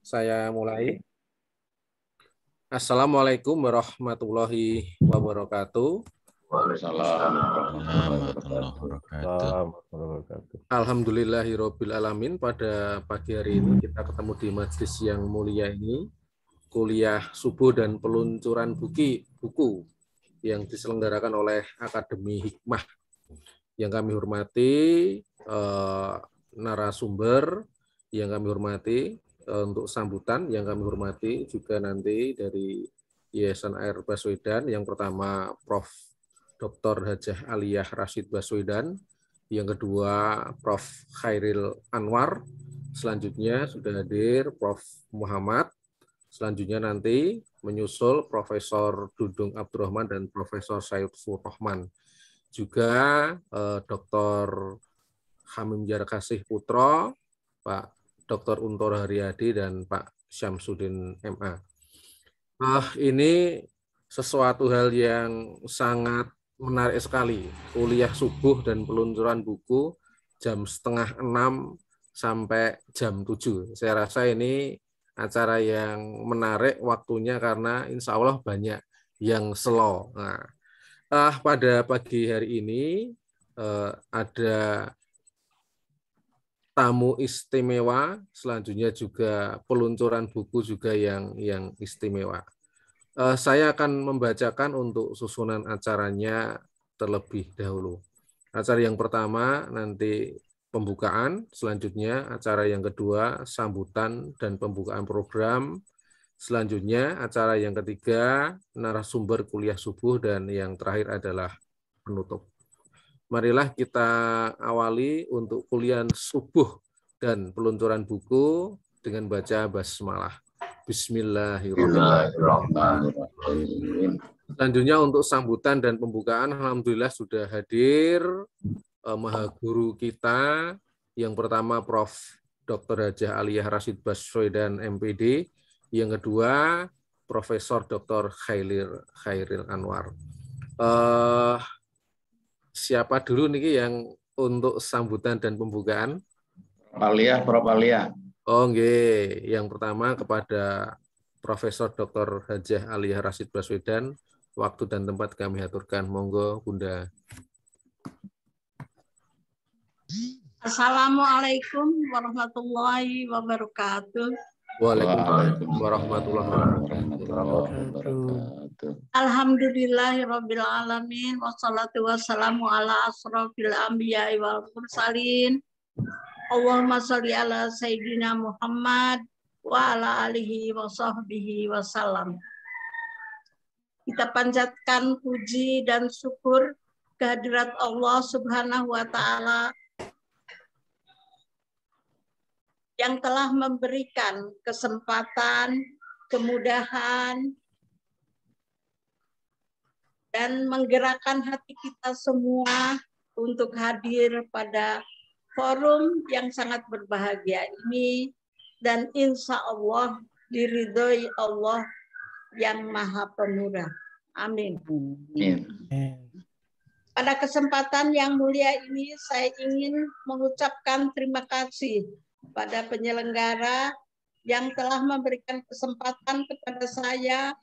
Saya mulai. Assalamualaikum warahmatullahi wabarakatuh. Waalaikumsalam warahmatullahi wabarakatuh. Alhamdulillahirabbil alamin. Pada pagi hari ini kita ketemu di majelis yang mulia ini, kuliah subuh dan peluncuran buku yang diselenggarakan oleh Akademi Hikmah. Yang kami hormati narasumber, yang kami hormati untuk sambutan, yang kami hormati juga nanti dari Yayasan Air Baswedan. Yang pertama Prof. Dr. Hajah Aliyah Rashid Baswedan, yang kedua Prof. Khairil Anwar, selanjutnya sudah hadir Prof. Muhammad, selanjutnya nanti menyusul Profesor Dudung Abdurrahman dan Profesor Saiful Rahman. Juga Dr. Hamim Jarkasih Putro, Pak Dr. Untoro Haryadi, dan Pak Syamsuddin MA. Ini sesuatu hal yang sangat menarik sekali. Kuliah subuh dan peluncuran buku jam 5:30 sampai jam 7. Saya rasa ini acara yang menarik waktunya karena insya Allah banyak yang slow. Nah, pada pagi hari ini ada tamu istimewa, selanjutnya juga peluncuran buku juga yang istimewa. Saya akan membacakan untuk susunan acaranya terlebih dahulu. Acara yang pertama nanti pembukaan, selanjutnya acara yang kedua sambutan dan pembukaan program, selanjutnya acara yang ketiga narasumber kuliah subuh, dan yang terakhir adalah penutup. Marilah kita awali untuk kuliah subuh dan peluncuran buku dengan baca basmalah. Bismillahirrahmanirrahim. Selanjutnya untuk sambutan dan pembukaan, alhamdulillah sudah hadir maha guru kita. Yang pertama Prof. Dr. Hajah Aliyah Rashid Baswedan MPD, yang kedua Profesor Dr. Khairil Anwar. Siapa dulu nih yang untuk sambutan dan pembukaan? Prof. Aliyah. Oh, nggih. Yang pertama kepada Profesor Dr. Hajah Aliyah Rashid Baswedan. Waktu dan tempat kami aturkan. Monggo, Bunda. Assalamualaikum warahmatullahi wabarakatuh. Waalaikumsalam warahmatullahi wabarakatuh. Alhamdulillahirabbil alamin wassalatu wassalamu ala asrofil anbiya'i wal mursalin. Allahumma sholli ala sayyidina Muhammad wa ala alihi wa sahbihi wasallam. Kita panjatkan puji dan syukur kehadirat Allah Subhanahu wa taala yang telah memberikan kesempatan, kemudahan, dan menggerakkan hati kita semua untuk hadir pada forum yang sangat berbahagia ini, dan insya Allah diridhoi Allah yang Maha Pemurah. Amin. Pada kesempatan yang mulia ini, saya ingin mengucapkan terima kasih pada penyelenggara yang telah memberikan kesempatan kepada saya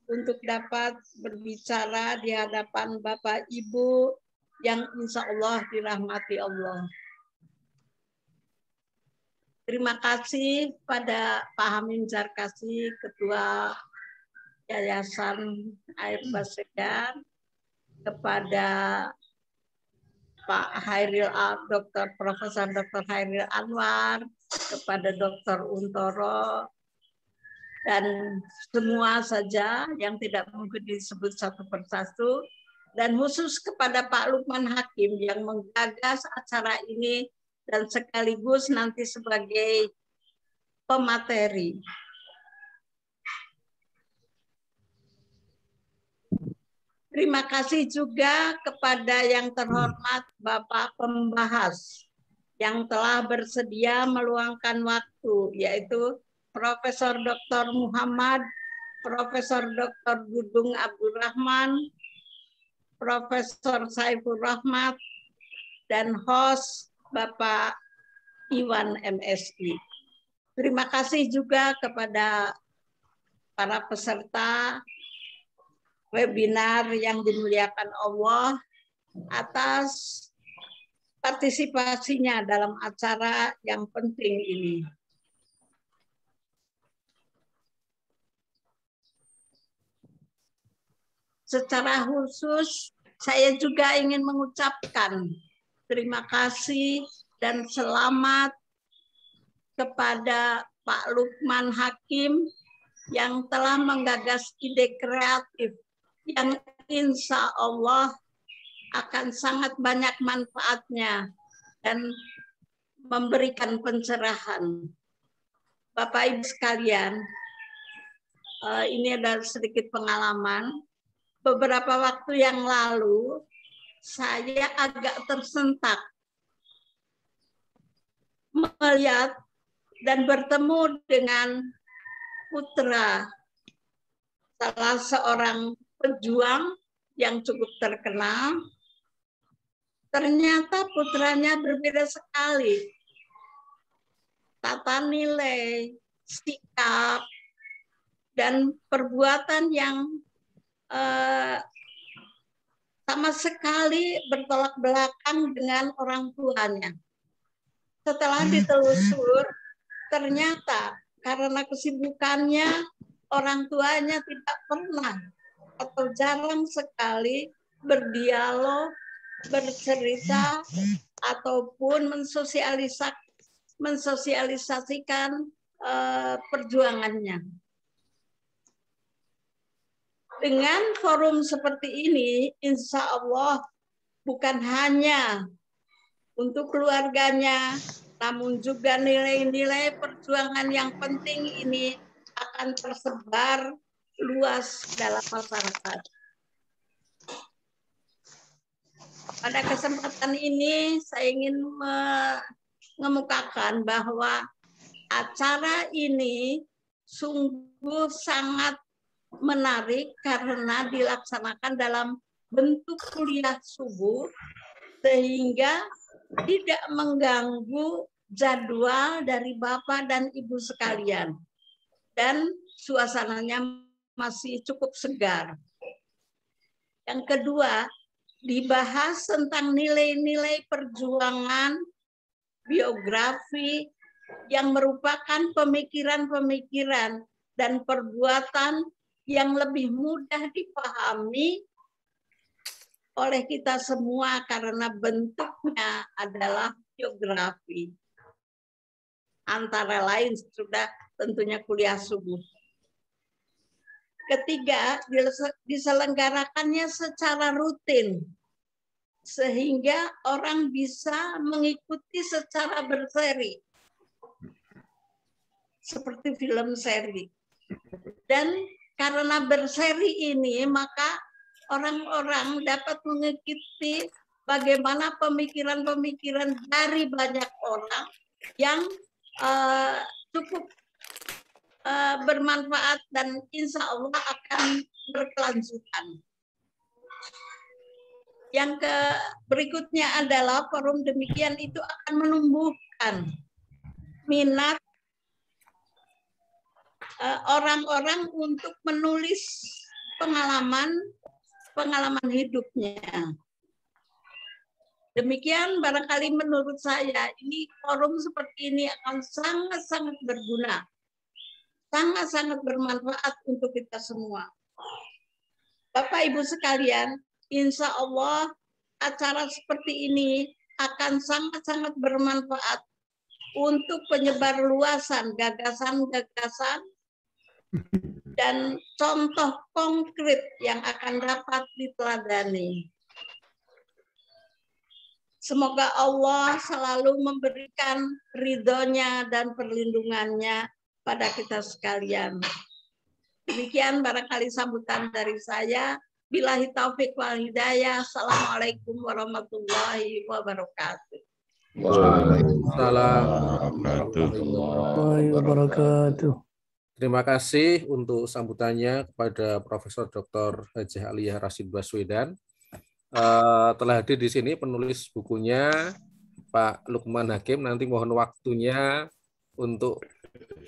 untuk dapat berbicara di hadapan Bapak Ibu yang insya Allah dirahmati Allah. Terima kasih pada Pak Hamim Jarkasih, Ketua Yayasan Air Baswedan, kepada Pak Dr. Profesor Dr. Khairil Anwar, kepada Dr. Untoro, dan semua saja yang tidak mungkin disebut satu persatu, dan khusus kepada Pak Lukman Hakim yang menggagas acara ini dan sekaligus nanti sebagai pemateri. Terima kasih juga kepada yang terhormat Bapak Pembahas yang telah bersedia meluangkan waktu, yaitu Profesor Dr. Muhammad, Profesor Dr. Dudung Abdurrahman, Profesor Saiful Rahmat, dan host Bapak Iwan MSI. Terima kasih juga kepada para peserta webinar yang dimuliakan Allah atas partisipasinya dalam acara yang penting ini. Secara khusus, saya juga ingin mengucapkan terima kasih dan selamat kepada Pak Lukman Hakim yang telah menggagas ide kreatif yang insya Allah akan sangat banyak manfaatnya dan memberikan pencerahan. Bapak Ibu sekalian, ini adalah sedikit pengalaman. Beberapa waktu yang lalu, saya agak tersentak melihat dan bertemu dengan putra salah seorang pejuang yang cukup terkenal. Ternyata putranya berbeda sekali. Tata nilai, sikap, dan perbuatan yang sama sekali bertolak belakang dengan orang tuanya. Setelah ditelusur, ternyata karena kesibukannya, orang tuanya tidak pernah atau jarang sekali berdialog, bercerita, ataupun mensosialisasikan perjuangannya. Dengan forum seperti ini, insya Allah bukan hanya untuk keluarganya, namun juga nilai-nilai perjuangan yang penting ini akan tersebar luas dalam masyarakat. Pada kesempatan ini saya ingin mengemukakan bahwa acara ini sungguh sangat menarik karena dilaksanakan dalam bentuk kuliah subuh sehingga tidak mengganggu jadwal dari Bapak dan Ibu sekalian. Dan suasananya masih cukup segar. Yang kedua, dibahas tentang nilai-nilai perjuangan, biografi yang merupakan pemikiran-pemikiran dan perbuatan yang lebih mudah dipahami oleh kita semua karena bentuknya adalah biografi. Antara lain sudah tentunya kuliah subuh. Ketiga, diselenggarakannya secara rutin sehingga orang bisa mengikuti secara berseri seperti film seri. Dan karena berseri ini maka orang-orang dapat mengikuti bagaimana pemikiran-pemikiran dari banyak orang yang cukup bermanfaat dan insya Allah akan berkelanjutan. Yang berikutnya adalah forum demikian itu akan menumbuhkan minat orang-orang untuk menulis pengalaman hidupnya. Demikian barangkali menurut saya ini forum seperti ini akan sangat-sangat berguna. Sangat-sangat bermanfaat untuk kita semua. Bapak Ibu sekalian, insya Allah acara seperti ini akan sangat-sangat bermanfaat untuk penyebar luasan gagasan-gagasan dan contoh konkret yang akan dapat diteladani. Semoga Allah selalu memberikan ridhonya dan perlindungannya pada kita sekalian. Demikian barangkali sambutan dari saya. Billahi taufik wal hidayah. Assalamualaikum warahmatullahi wabarakatuh. Waalaikumsalam warahmatullahi wabarakatuh. Terima kasih untuk sambutannya kepada Profesor Dr. Hajah Aliyah Rashid Baswedan. Telah hadir di sini penulis bukunya Pak Lukman Hakim. Nanti mohon waktunya untuk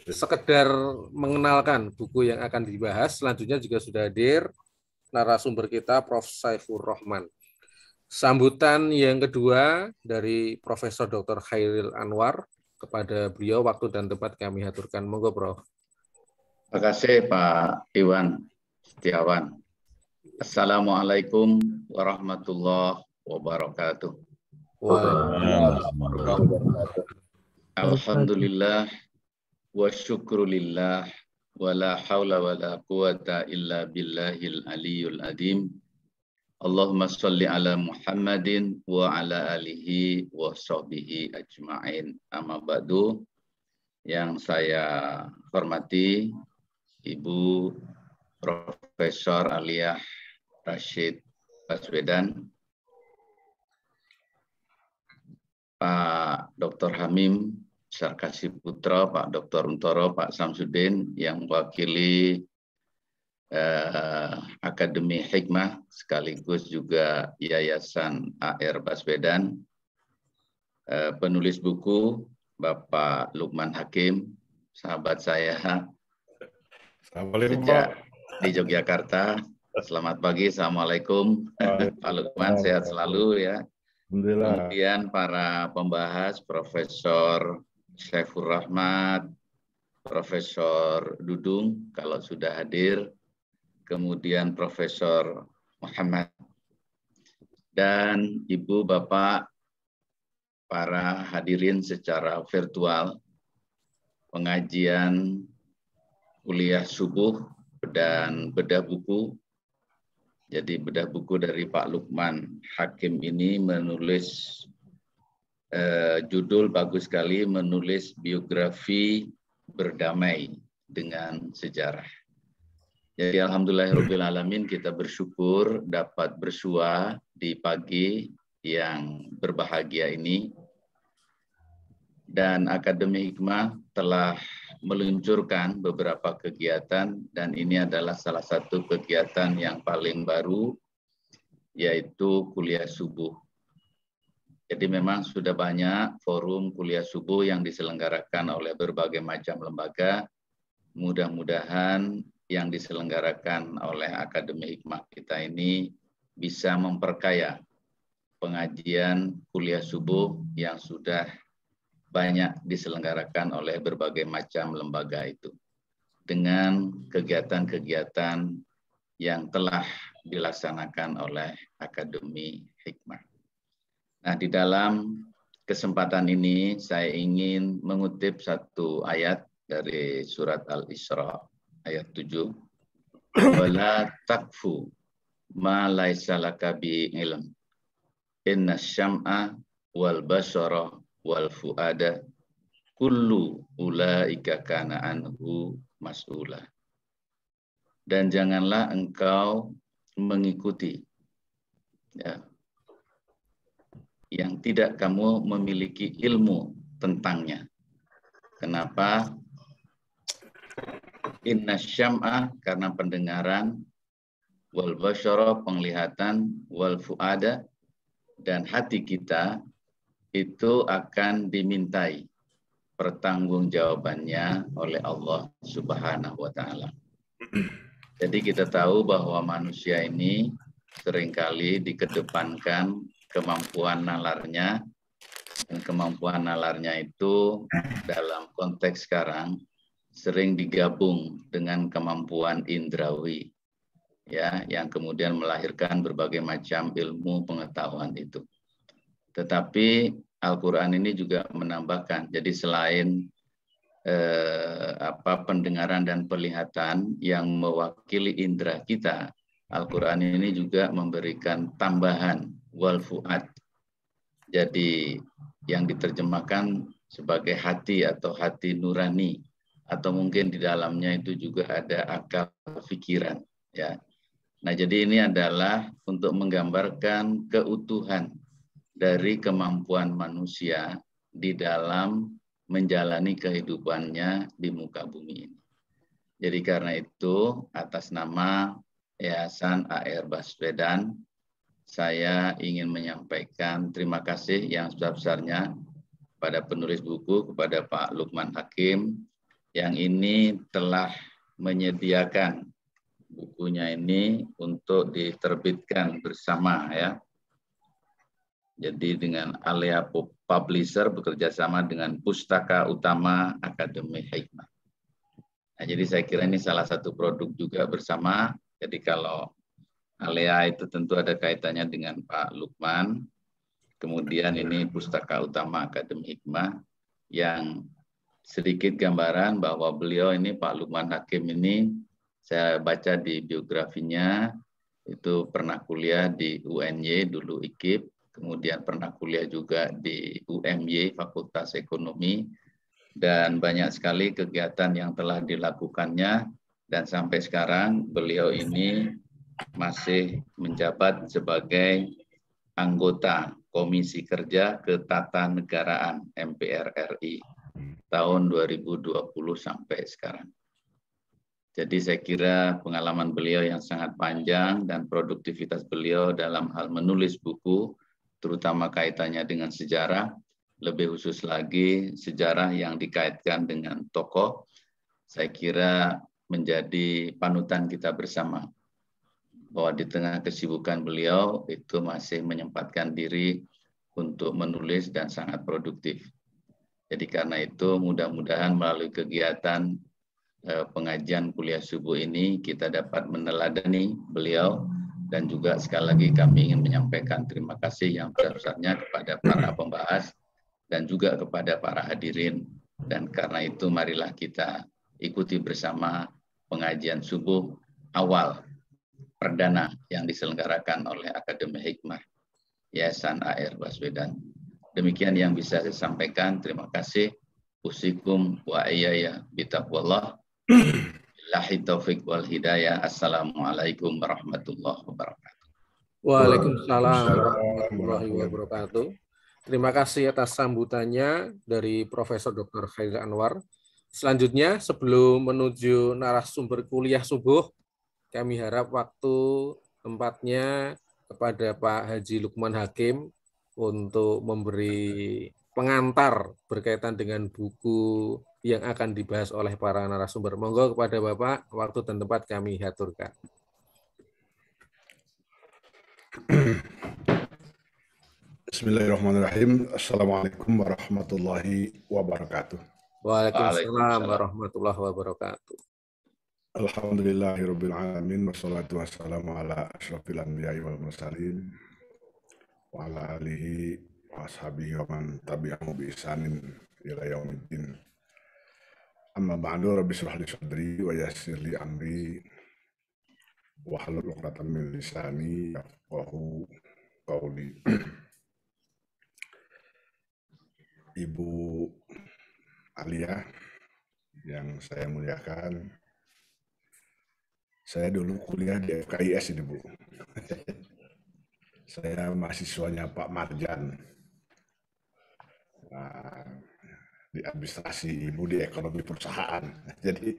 sekedar mengenalkan buku yang akan dibahas. Selanjutnya juga sudah hadir narasumber kita, Prof. Saifur Rahman. Sambutan yang kedua dari Profesor Dr. Khairil Anwar, kepada beliau waktu dan tempat kami aturkan. Monggo, Prof. Terima kasih Pak Iwan Setiawan. Assalamualaikum warahmatullahi wabarakatuh. Alhamdulillah wa syukrulillah wa la hawla wa la quwata illa billahil aliyul adim. Allahumma salli ala Muhammadin wa ala alihi wa sahbihi ajma'in. Amma ba'du. Yang saya hormati Ibu Profesor Aliyah Rashid Baswedan, Pak Dr. Hamim Sarkasi Putra, Pak Dr. Untoro, Pak Samsudin yang mewakili Akademi Hikmah sekaligus juga Yayasan AR Baswedan, penulis buku Bapak Lukman Hakim, sahabat saya sejak di Yogyakarta. Selamat pagi, Assalamualaikum. Pak Lukman sehat selalu ya. Kemudian para pembahas Profesor Saifur Rahman, Profesor Dudung kalau sudah hadir, kemudian Profesor Muhammad, dan Ibu Bapak para hadirin secara virtual pengajian kuliah subuh dan bedah buku. Jadi bedah buku dari Pak Lukman Hakim ini menulis judul bagus sekali, menulis biografi berdamai dengan sejarah. Jadi alhamdulillahirrahmanirrahim, kita bersyukur dapat bersua di pagi yang berbahagia ini. Dan Akademi Hikmah telah meluncurkan beberapa kegiatan, dan ini adalah salah satu kegiatan yang paling baru, yaitu kuliah subuh. Jadi memang sudah banyak forum kuliah subuh yang diselenggarakan oleh berbagai macam lembaga. Mudah-mudahan yang diselenggarakan oleh Akademi Hikmah kita ini bisa memperkaya pengajian kuliah subuh yang sudah banyak diselenggarakan oleh berbagai macam lembaga itu dengan kegiatan-kegiatan yang telah dilaksanakan oleh Akademi Hikmah. Nah, di dalam kesempatan ini saya ingin mengutip satu ayat dari surat Al-Isra ayat 7. Wala takfu ma laisa laka bi ilm. Inna syam'a wal basara wal fuada kullu ulaika kana anhu mas'ula. Dan janganlah engkau mengikuti ya, yang tidak kamu memiliki ilmu tentangnya. Kenapa? Inna syam'a karena pendengaran, wal basyara penglihatan, wal fuada dan hati kita itu akan dimintai pertanggungjawabannya oleh Allah Subhanahu wa taala. Jadi kita tahu bahwa manusia ini seringkali dikedepankan kemampuan nalarnya, dan kemampuan nalarnya itu dalam konteks sekarang sering digabung dengan kemampuan indrawi, ya, yang kemudian melahirkan berbagai macam ilmu pengetahuan itu. Tetapi Al-Quran ini juga menambahkan, jadi selain pendengaran dan penglihatan yang mewakili indera kita, Al-Quran ini juga memberikan tambahan wal fuad. Jadi yang diterjemahkan sebagai hati atau hati nurani, atau mungkin di dalamnya itu juga ada akal pikiran, ya. Nah, jadi ini adalah untuk menggambarkan keutuhan dari kemampuan manusia di dalam menjalani kehidupannya di muka bumi ini. Jadi karena itu, atas nama Yayasan AR Baswedan, saya ingin menyampaikan terima kasih yang sebesar-besarnya pada penulis buku, kepada Pak Lukman Hakim, yang ini telah menyediakan bukunya ini untuk diterbitkan bersama ya. Jadi dengan Alea Publisher bekerja sama dengan Pustaka Utama Akademi Hikmah. Nah, jadi saya kira ini salah satu produk juga bersama. Jadi kalau Alea itu tentu ada kaitannya dengan Pak Lukman. Kemudian ini Pustaka Utama Akademi Hikmah yang sedikit gambaran bahwa beliau ini Pak Lukman Hakim ini saya baca di biografinya itu pernah kuliah di UNY dulu IKIP, kemudian pernah kuliah juga di UMY Fakultas Ekonomi, dan banyak sekali kegiatan yang telah dilakukannya, dan sampai sekarang beliau ini masih menjabat sebagai anggota Komisi Kerja Ketatanegaraan MPR RI tahun 2020 sampai sekarang. Jadi saya kira pengalaman beliau yang sangat panjang dan produktivitas beliau dalam hal menulis buku, terutama kaitannya dengan sejarah, lebih khusus lagi sejarah yang dikaitkan dengan tokoh, saya kira menjadi panutan kita bersama. Bahwa di tengah kesibukan beliau itu masih menyempatkan diri untuk menulis dan sangat produktif. Jadi karena itu mudah-mudahan melalui kegiatan pengajian kuliah subuh ini kita dapat meneladani beliau, dan juga sekali lagi kami ingin menyampaikan terima kasih yang besar-besarnya kepada para pembahas dan juga kepada para hadirin. Dan karena itu marilah kita ikuti bersama pengajian subuh awal perdana yang diselenggarakan oleh Akademi Hikmah Yayasan AR Baswedan. Demikian yang bisa saya sampaikan. Terima kasih. Usikum wa iyaya bitaqwallah. Billahi taufiq wal hidayah. Assalamualaikum warahmatullahi wabarakatuh. Waalaikumsalam warahmatullahi wabarakatuh. Terima kasih atas sambutannya dari Profesor Dr. Khairil Anwar. Selanjutnya, sebelum menuju narasumber kuliah subuh, kami harap waktu tempatnya kepada Pak Haji Lukman Hakim untuk memberi pengantar berkaitan dengan buku yang akan dibahas oleh para narasumber. Monggo kepada Bapak, waktu dan tempat kami haturkan. Bismillahirrahmanirrahim. Assalamualaikum warahmatullahi wabarakatuh. Waalaikumsalam warahmatullahi wabarakatuh. Alhamdulillahirabbil alamin wassalatu wassalamu ala asyrofil anbiya'i wal mursalin wa ala alihi wa ashabihi wa man tabi'ahum bi ihsanin ila yaumiddin. Amma ba'du, rabbi shrah li sadri wa yassir li amri wa hlul 'uqdatam min lisani yafqahu qawli. Ibu Alia yang saya muliakan, saya dulu kuliah di FKIS ini, Bu. Saya mahasiswanya Pak Marjan. Nah, di administrasi, Ibu di ekonomi perusahaan. Jadi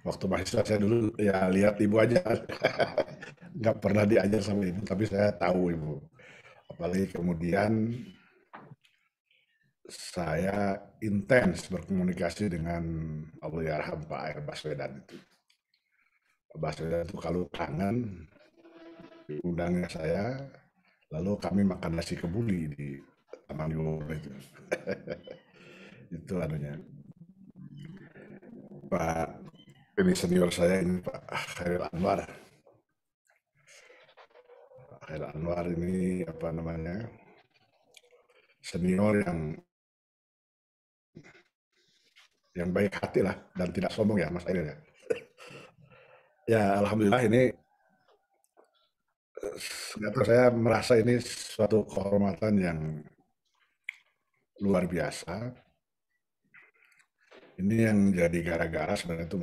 waktu mahasiswa saya dulu ya lihat Ibu aja. Nggak pernah diajar sama Ibu, tapi saya tahu Ibu. Apalagi kemudian saya intens berkomunikasi dengan Allahyarham Pak R. Baswedan itu. Pak Baswedan itu kalau kangen diundangnya saya, lalu kami makan nasi kebuli di Taman Yoro itu. Itu anunya. Pak, ini senior saya ini Pak Khairil Anwar. Pak Khairil Anwar ini apa namanya? Senior yang baik hati lah dan tidak sombong ya Mas Aidil ya. Ya alhamdulillah ini saya merasa ini suatu kehormatan yang luar biasa. Ini yang jadi gara-gara sebenarnya itu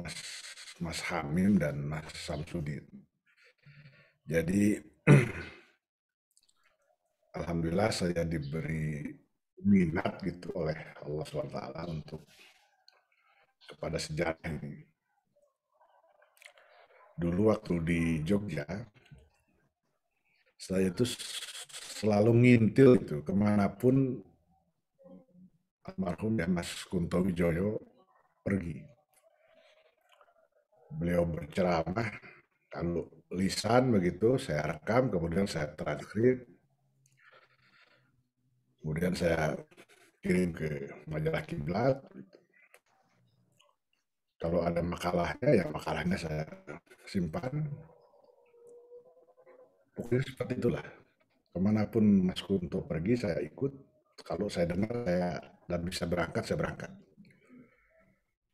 Mas Hamim dan Mas Samsudin. Jadi alhamdulillah saya diberi minat gitu oleh Allah SWT untuk kepada sejarah ini. Dulu waktu di Jogja, saya itu selalu ngintil itu kemanapun almarhum ya Mas Kunto Wijoyo pergi. beliau berceramah, kalau lisan begitu saya rekam, kemudian saya transkrip, kemudian saya kirim ke majalah Kiblat. Kalau ada makalahnya, ya makalahnya saya simpan. Pokoknya seperti itulah. Kemanapun Mas Kunto pergi, saya ikut. Kalau saya dengar dan bisa berangkat, saya berangkat.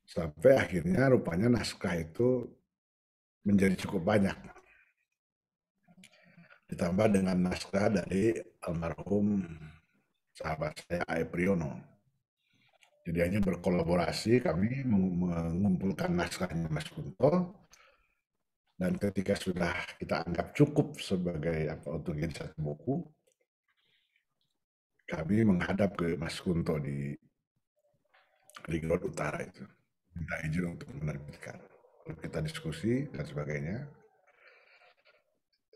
Sampai akhirnya rupanya naskah itu menjadi cukup banyak. Ditambah dengan naskah dari almarhum sahabat saya A.E. Priyono. Jadi hanya berkolaborasi, kami mengumpulkan naskahnya Mas Kunto, dan ketika sudah kita anggap cukup sebagai untuk jadi satu buku, kami menghadap ke Mas Kunto di Road Utara itu, minta izin untuk menerbitkan. Lalu kita diskusi dan sebagainya.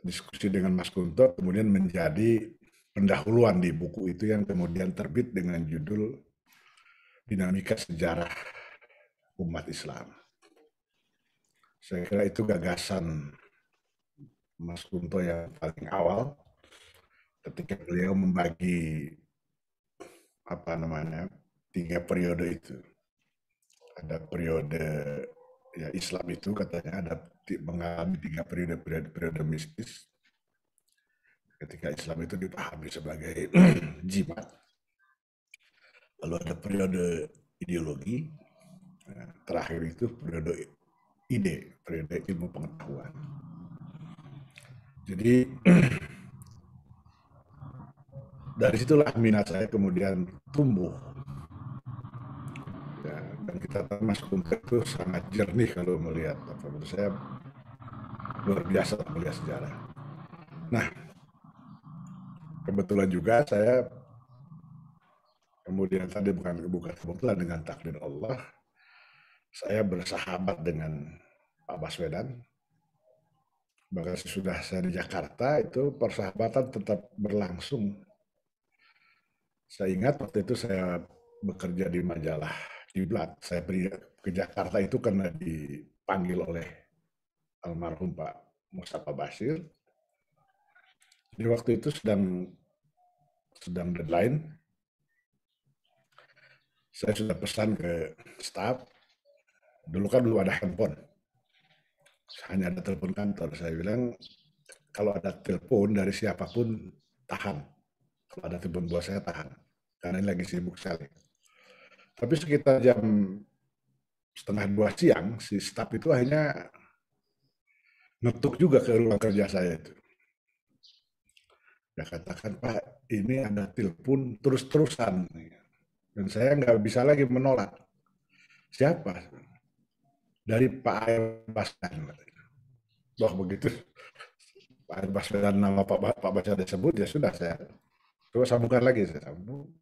Diskusi dengan Mas Kunto kemudian menjadi pendahuluan di buku itu yang kemudian terbit dengan judul Dinamika Sejarah Umat Islam. Saya kira itu gagasan Mas Kunto yang paling awal ketika beliau membagi 3 periode itu. Ada periode ya Islam itu katanya ada mengalami 3 periode mistis. Ketika Islam itu dipahami sebagai jimat. Lalu ada periode ideologi. Terakhir itu periode ide, periode ilmu pengetahuan. Jadi dari situlah minat saya kemudian tumbuh. Ya, dan kita tahu Mas Kunto itu sangat jernih kalau melihat, menurut saya luar biasa melihat sejarah. Nah, kebetulan juga saya kemudian tadi bukan kebetulan dengan takdir Allah, saya bersahabat dengan Pak Baswedan. Bahkan sesudah saya di Jakarta itu persahabatan tetap berlangsung. Saya ingat waktu itu saya bekerja di majalah Kiblat. Saya pergi ke Jakarta itu karena dipanggil oleh almarhum Pak Mustafa Basir. Di waktu itu sedang deadline. Saya sudah pesan ke staf. Dulu kan belum ada handphone. Hanya ada telepon kantor. Saya bilang, kalau ada telepon dari siapapun, tahan. Kalau ada telepon buat saya, tahan. Karena ini lagi sibuk sekali. Tapi sekitar jam 1:30 siang, si staf itu akhirnya ngetuk juga ke ruang kerja saya itu. Dia katakan, Pak, ini ada telepon terus-terusan. Dan saya nggak bisa lagi menolak. Siapa? Dari Pak Air Baswedan. Wah, begitu Pak Air Baswedan nama Pak Baswedan disebut, ya sudah saya coba sambungkan lagi. Saya sambung.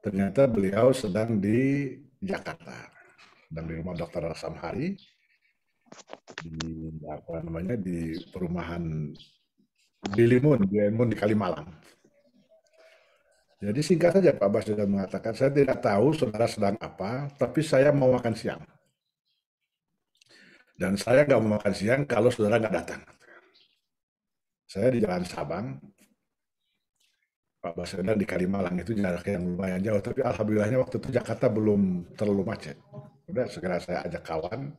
Ternyata beliau sedang di Jakarta. Dan di rumah Dr. Samhari. Di perumahan Bilimun, di Kalimalang. Jadi singkat saja Pak Baswedan mengatakan, saya tidak tahu saudara sedang apa, tapi saya mau makan siang. Dan saya nggak mau makan siang kalau saudara nggak datang. Saya di Jalan Sabang, Pak Baswedan di Kalimalang, itu jarak yang lumayan jauh, tapi alhamdulillahnya waktu itu Jakarta belum terlalu macet. Udah segera saya ajak kawan,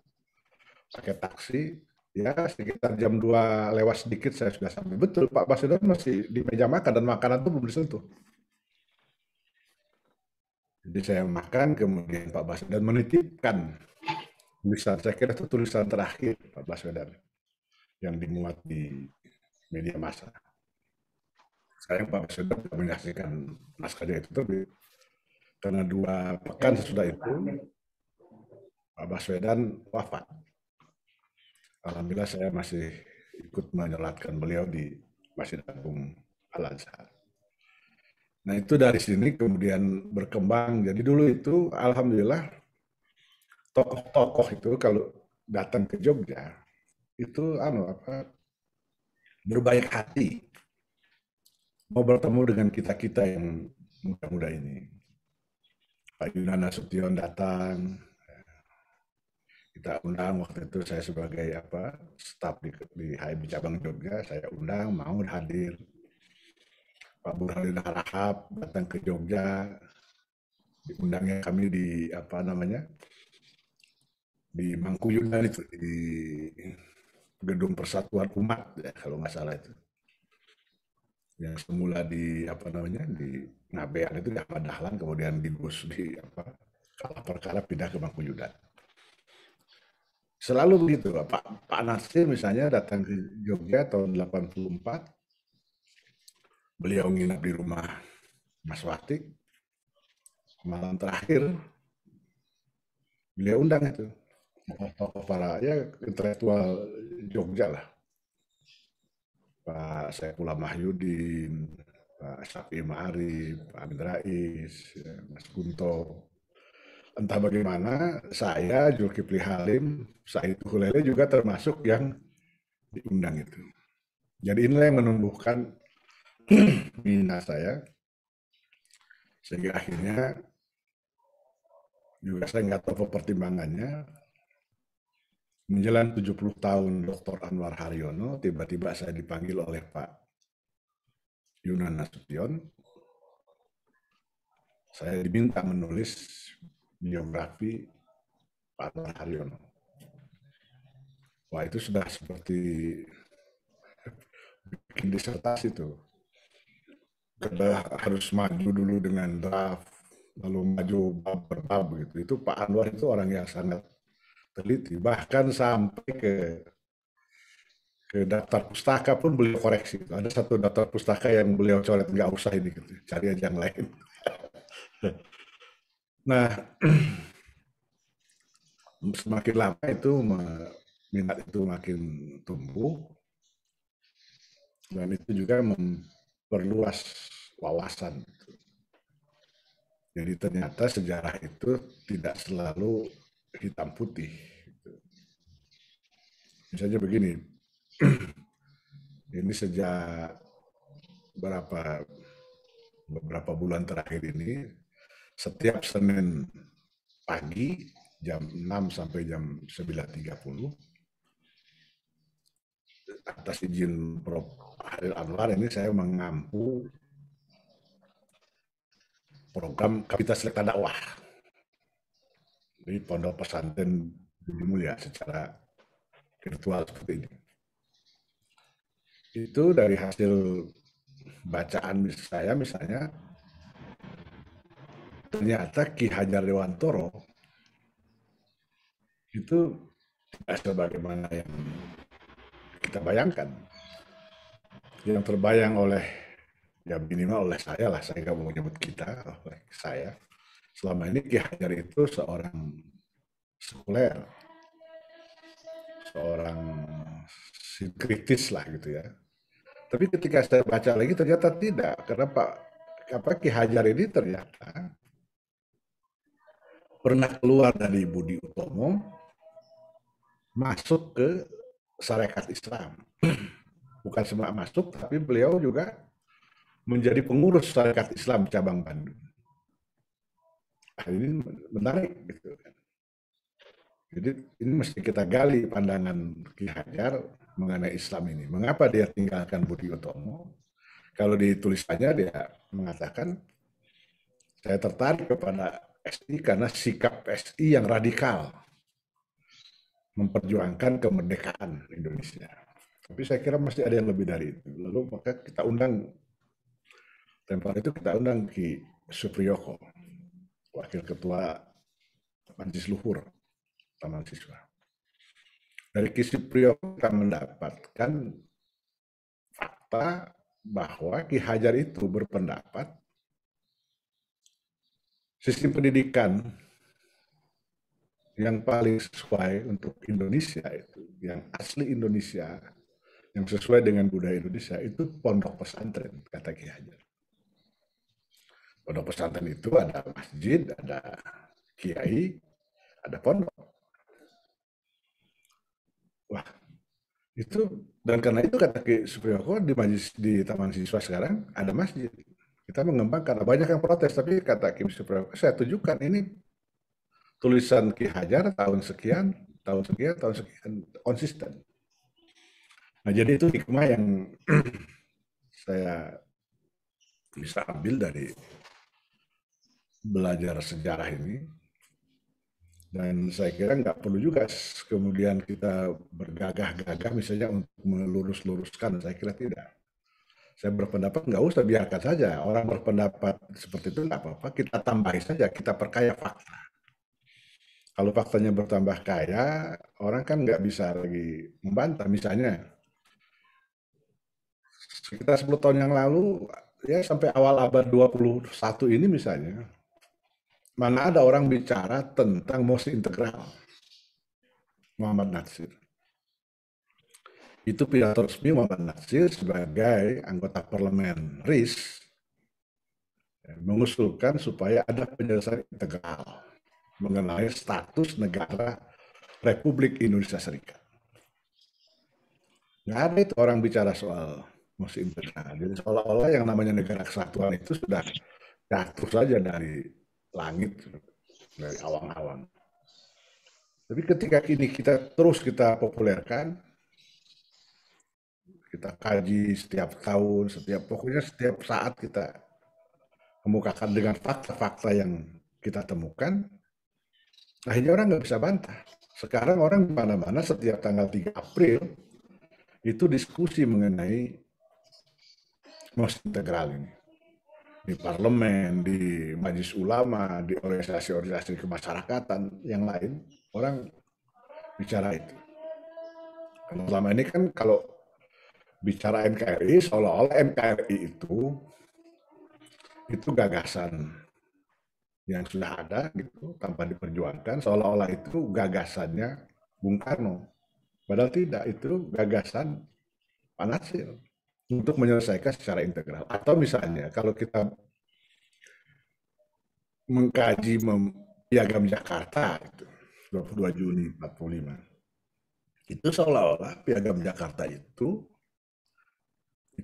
pakai taksi, ya sekitar jam 2 lewat sedikit saya sudah sampai. Betul, Pak Baswedan masih di meja makan dan makanan itu belum disentuh. Jadi saya makan, kemudian Pak Baswedan menitipkan tulisan, saya kira itu tulisan terakhir Pak Baswedan yang dimuat di media massa. Saya Pak Baswedan menyaksikan naskahnya itu, tapi karena 2 pekan sesudah itu Pak Baswedan wafat. Alhamdulillah saya masih ikut menyolatkan beliau di Masjid Agung Al-Azhar. Nah itu dari sini kemudian berkembang. Jadi dulu itu alhamdulillah tokoh-tokoh itu kalau datang ke Jogja itu berbaik hati mau bertemu dengan kita-kita yang muda-muda ini. Pak Yunana Nasution datang, Kita undang waktu itu saya sebagai staf di HMI cabang Jogja, saya undang mau hadir. Pak Burhanuddin Harahap datang ke Jogja, diundangnya kami di di Mangkuyudan itu, di Gedung Persatuan Umat ya kalau nggak salah itu. Yang semula di di Ngabean itu di Ahmad Dahlan, kemudian di Gus di perkara pindah ke Mangkuyudan. Selalu begitu, Pak Nasir misalnya datang ke Jogja tahun 84, beliau nginap di rumah Mas Watik, malam terakhir beliau undang itu tokoh para intelektual Jogja lah, Pak Saifullah Mahyudin, Pak Syafi'i Ma'arif, Pak Amin Rais, Mas Kunto. Entah bagaimana saya, Zulkifli Halim, Said Hulele juga termasuk yang diundang itu. Jadi inilah yang menumbuhkan minat saya, sehingga akhirnya juga saya nggak tahu pertimbangannya, menjelang 70 tahun Dr. Anwar Haryono, tiba-tiba saya dipanggil oleh Pak Yunan Nasution. Saya diminta menulis biografi Pak Anwar Haryono. Wah, itu sudah seperti bikin disertasi tuh. Kita harus maju dulu dengan draft, lalu maju bab per bab gitu. Itu Pak Anwar itu orang yang sangat teliti, bahkan sampai ke daftar pustaka pun beliau koreksi. Ada satu daftar pustaka yang beliau coret, nggak usah ini gitu, cari aja yang lain. Nah, semakin lama itu minat itu makin tumbuh, dan itu juga memperluas wawasan. Jadi ternyata sejarah itu tidak selalu hitam putih. Misalnya begini, ini sejak beberapa bulan terakhir ini, setiap Senin pagi jam 6 sampai jam 9.30, atas izin Prof. Haril Anwar ini saya mengampu program Kabita Selekta Dakwah di Pondok Pesantren Budi Mulia secara virtual seperti ini. Itu dari hasil bacaan saya misalnya, ternyata Ki Hajar Dewantoro itu tidak sebagaimana yang kita bayangkan. Yang terbayang oleh, ya minimal oleh saya lah, saya nggak mau menyebut kita, oleh saya. Selama ini Ki Hajar itu seorang sekuler, seorang sinkritis lah gitu ya. Tapi ketika saya baca lagi ternyata tidak. Kenapa? Ki Hajar ini ternyata pernah keluar dari Budi Utomo, masuk ke Sarekat Islam. Bukan cuma masuk, tapi beliau juga menjadi pengurus Sarekat Islam cabang Bandung. Ini menarik gitu kan. Jadi ini mesti kita gali pandangan Ki Hajar mengenai Islam ini. Mengapa dia tinggalkan Budi Utomo? Kalau di tulisannya dia mengatakan, saya tertarik kepada SI karena sikap SI yang radikal memperjuangkan kemerdekaan Indonesia. Tapi saya kira masih ada yang lebih dari itu. Lalu maka kita undang, tempat itu kita undang Ki Supriyoko, Wakil Ketua Majelis Luhur Taman Siswa. Dari Ki Supriyoko kita mendapatkan fakta bahwa Ki Hajar itu berpendapat sistem pendidikan yang paling sesuai untuk Indonesia itu, yang asli Indonesia, yang sesuai dengan budaya Indonesia, itu pondok pesantren, kata Ki Hajar. Pondok pesantren itu ada masjid, ada kiai, ada pondok. Wah, itu, dan karena itu kata Ki Supriyoko, di Taman Siswa sekarang ada masjid. Kita mengembangkan, banyak yang protes, tapi kata Ki Supriyoko, saya tunjukkan ini tulisan Ki Hajar tahun sekian, tahun sekian, konsisten. Nah, jadi itu hikmah yang saya bisa ambil dari belajar sejarah ini. Dan saya kira nggak perlu juga kemudian kita bergagah-gagah misalnya untuk melurus-luruskan, saya kira tidak. Saya berpendapat nggak usah, biarkan saja. Orang berpendapat seperti itu nggak apa-apa, kita tambahi saja, kita perkaya fakta. Kalau faktanya bertambah kaya, orang kan nggak bisa lagi membantah. Misalnya, sekitar 10 tahun yang lalu, ya sampai awal abad 21 ini misalnya, mana ada orang bicara tentang mosi integral. Muhammad Natsir. Itu pidato resmi Muhammad Natsir sebagai anggota parlemen RIS mengusulkan supaya ada penyelesaian integral mengenai status negara Republik Indonesia Serikat. Nggak ada itu orang bicara soal mosi integral. Jadi seolah-olah yang namanya negara kesatuan itu sudah jatuh saja dari langit, dari awang-awang. Tapi ketika ini kita populerkan, kita kaji setiap tahun, pokoknya setiap saat kita kemukakan dengan fakta-fakta yang kita temukan, akhirnya orang nggak bisa bantah. Sekarang orang di mana-mana setiap tanggal 3 April itu diskusi mengenai mosi integral ini. Di parlemen, di majelis ulama, di organisasi-organisasi kemasyarakatan yang lain, orang bicara itu. Karena selama ini kan kalau bicara NKRI, seolah-olah NKRI itu gagasan yang sudah ada gitu tanpa diperjuangkan, seolah-olah itu gagasannya Bung Karno. Padahal tidak, itu gagasan Pak Natsir untuk menyelesaikan secara integral. Atau misalnya kalau kita mengkaji Piagam Jakarta itu 22 Juni 45, itu seolah-olah Piagam Jakarta itu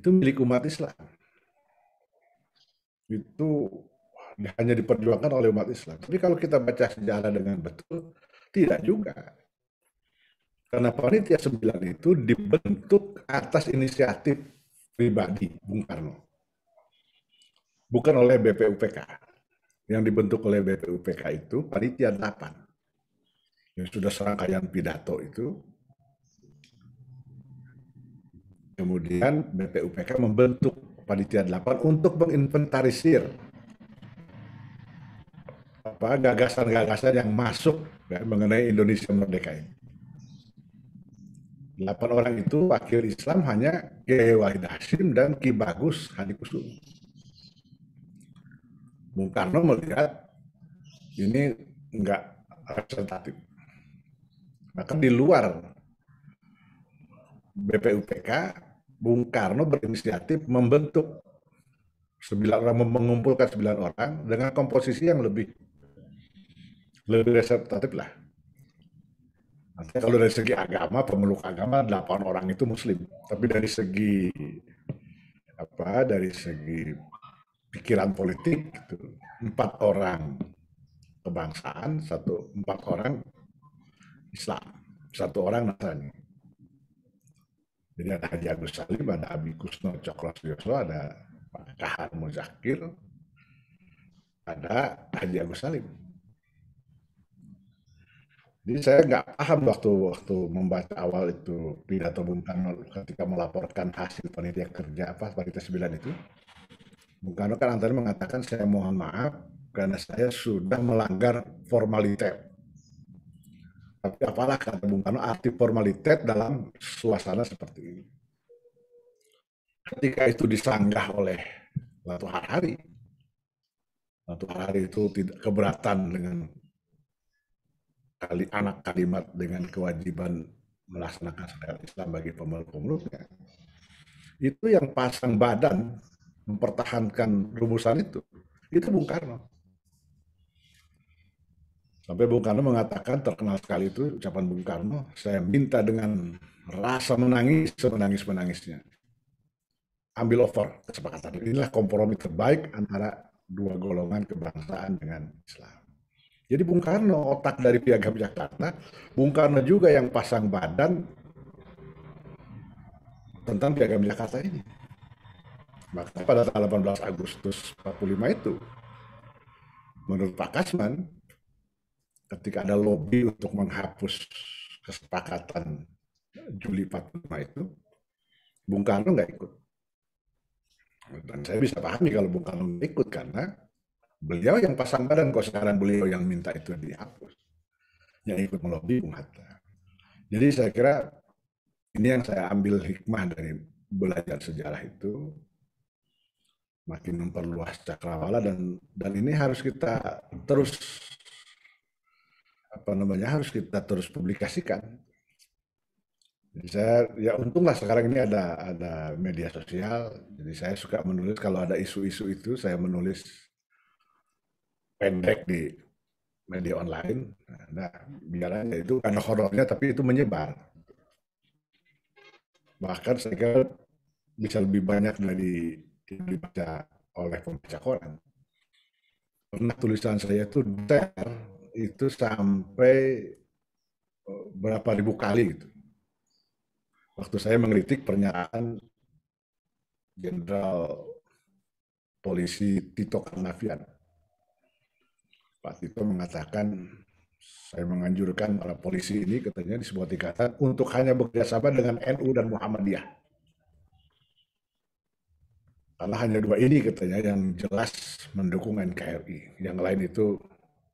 milik umat Islam. Itu hanya diperjuangkan oleh umat Islam. Tapi kalau kita baca sejarah dengan betul, tidak juga. Karena panitia 9 itu dibentuk atas inisiatif pribadi Bung Karno. Bukan oleh BPUPK. Yang dibentuk oleh BPUPK itu panitia 8. Yang sudah serangkaian pidato itu. Kemudian BPUPK membentuk panitia 8 untuk menginventarisir gagasan-gagasan yang masuk mengenai Indonesia merdeka ini. 8 orang itu wakil Islam hanya Kiai Wahid Hasyim dan Ki Bagus Hadikusumo. Bung Karno melihat ini enggak representatif. Bahkan di luar BPUPK, Bung Karno berinisiatif membentuk 9 orang, mengumpulkan 9 orang dengan komposisi yang lebih representatif lah. Artinya kalau dari segi agama, pemeluk agama 8 orang itu Muslim. Tapi dari segi pikiran politik itu 4 orang kebangsaan, 4 orang Islam, 1 orang Nasrani. Jadi ada Haji Agus Salim, ada Abi Kusno Cokroasyoso, ada Pak Kahar Muzakir, ada Haji Agus Salim. Jadi saya nggak paham waktu membaca awal itu pidato Bung Karno ketika melaporkan hasil panitia kerja panitia 9 itu. Bung Karno kan antara mengatakan saya mohon maaf karena saya sudah melanggar formalitas. Tapi apalah kata Bung Karno arti formalitas dalam suasana seperti ini. Ketika itu disanggah oleh Latu Harhari itu tidak keberatan dengan anak kalimat dengan kewajiban melaksanakan syariat Islam bagi pemeluk-pemeluknya. Itu yang pasang badan mempertahankan rumusan itu Bung Karno. Sampai Bung Karno mengatakan, terkenal sekali itu ucapan Bung Karno, saya minta dengan rasa menangis, semenangis-menangisnya. Ambil over kesepakatan. Inilah kompromi terbaik antara 2 golongan kebangsaan dengan Islam. Jadi Bung Karno, otak dari Piagam Jakarta, Bung Karno juga yang pasang badan tentang Piagam Jakarta ini. Maka pada tanggal 18 Agustus 45 itu, menurut Pak Kasman, ketika ada lobby untuk menghapus kesepakatan Juli 45 itu, Bung Karno nggak ikut. Dan saya bisa pahami kalau Bung Karno nggak ikut karena beliau yang pasang badan, kok sekarang beliau yang minta itu dihapus. Yang ikut melobi Bung Hatta. Jadi saya kira ini yang saya ambil hikmah dari belajar sejarah itu, makin memperluas cakrawala dan ini harus kita terus harus kita terus publikasikan. Jadi saya ya untunglah sekarang ini ada media sosial, jadi saya suka menulis kalau ada isu-isu itu saya menulis pendek di media online. Nah, biarnya itu karena horornya tapi itu menyebar. Bahkan saya kira bisa lebih banyak dari yang dibaca oleh pembaca koran. Pernah tulisan saya itu itu sampai berapa ribu kali gitu. Waktu saya mengkritik pernyataan Jenderal Polisi Tito Karnavian. Pak Tito mengatakan, saya menganjurkan para polisi ini, katanya di sebuah tingkatan, untuk hanya bekerjasama dengan NU dan Muhammadiyah. Karena hanya dua ini katanya yang jelas mendukung NKRI. Yang lain itu,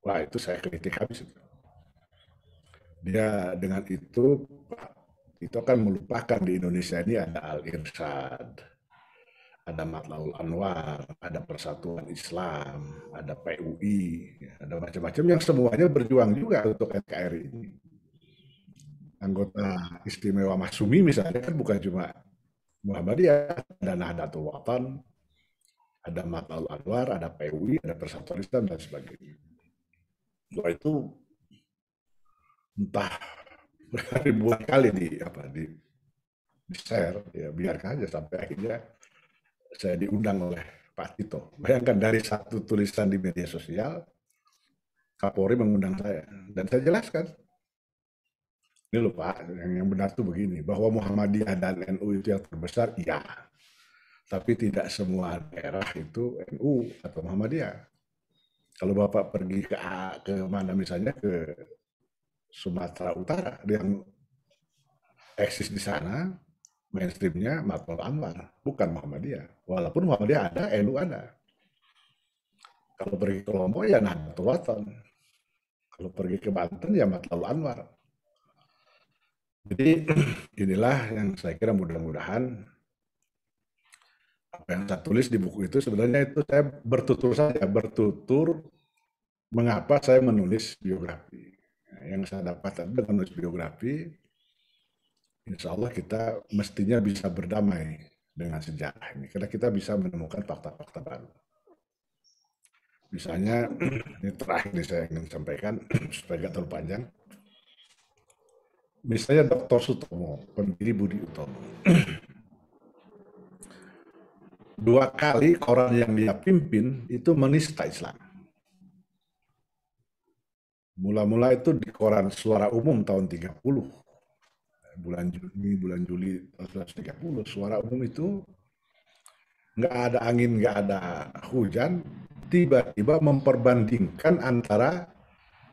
wah itu saya kritik habis. Dia dengan itu, Pak Tito kan melupakan di Indonesia ini ada Al-Irsyad, ada Matlaul Anwar, ada Persatuan Islam, ada PUI, ada macam-macam yang semuanya berjuang juga untuk NKRI ini. Anggota istimewa Masyumi misalnya kan bukan cuma Muhammadiyah, ada Nahdlatul Watan, ada Matlaul Anwar, ada PUI, ada Persatuan Islam dan sebagainya. Wah itu entah ribuan kali di share, ya biarkan aja sampai akhirnya saya diundang oleh Pak Tito. Bayangkan dari satu tulisan di media sosial, Kapolri mengundang saya dan saya jelaskan. Ini loh Pak, yang benar tuh begini, bahwa Muhammadiyah dan NU itu yang terbesar, iya. Tapi tidak semua daerah itu NU atau Muhammadiyah. Kalau Bapak pergi ke mana misalnya ke Sumatera Utara yang eksis di sana, mainstreamnya Matlaul Anwar, bukan Muhammadiyah. Walaupun Muhammadiyah ada, NU ada. Kalau pergi ke Lombok ya Nahdlatul Watan. Kalau pergi ke Banten ya Matlaul Anwar. Jadi inilah yang saya kira mudah-mudahan apa yang saya tulis di buku itu sebenarnya itu saya bertutur mengapa saya menulis biografi. Yang saya dapat dengan menulis biografi, insya Allah kita mestinya bisa berdamai dengan sejarah ini, karena kita bisa menemukan fakta-fakta baru. Misalnya, ini terakhir saya ingin sampaikan, supaya tidak terlalu panjang. Misalnya Dr. Sutomo, pendiri Budi Utomo. 2 kali koran yang dia pimpin itu menista Islam. Mula-mula itu di koran Suara Umum tahun 30. Bulan Juli 1930, Suara Umum itu nggak ada angin, nggak ada hujan, tiba-tiba memperbandingkan antara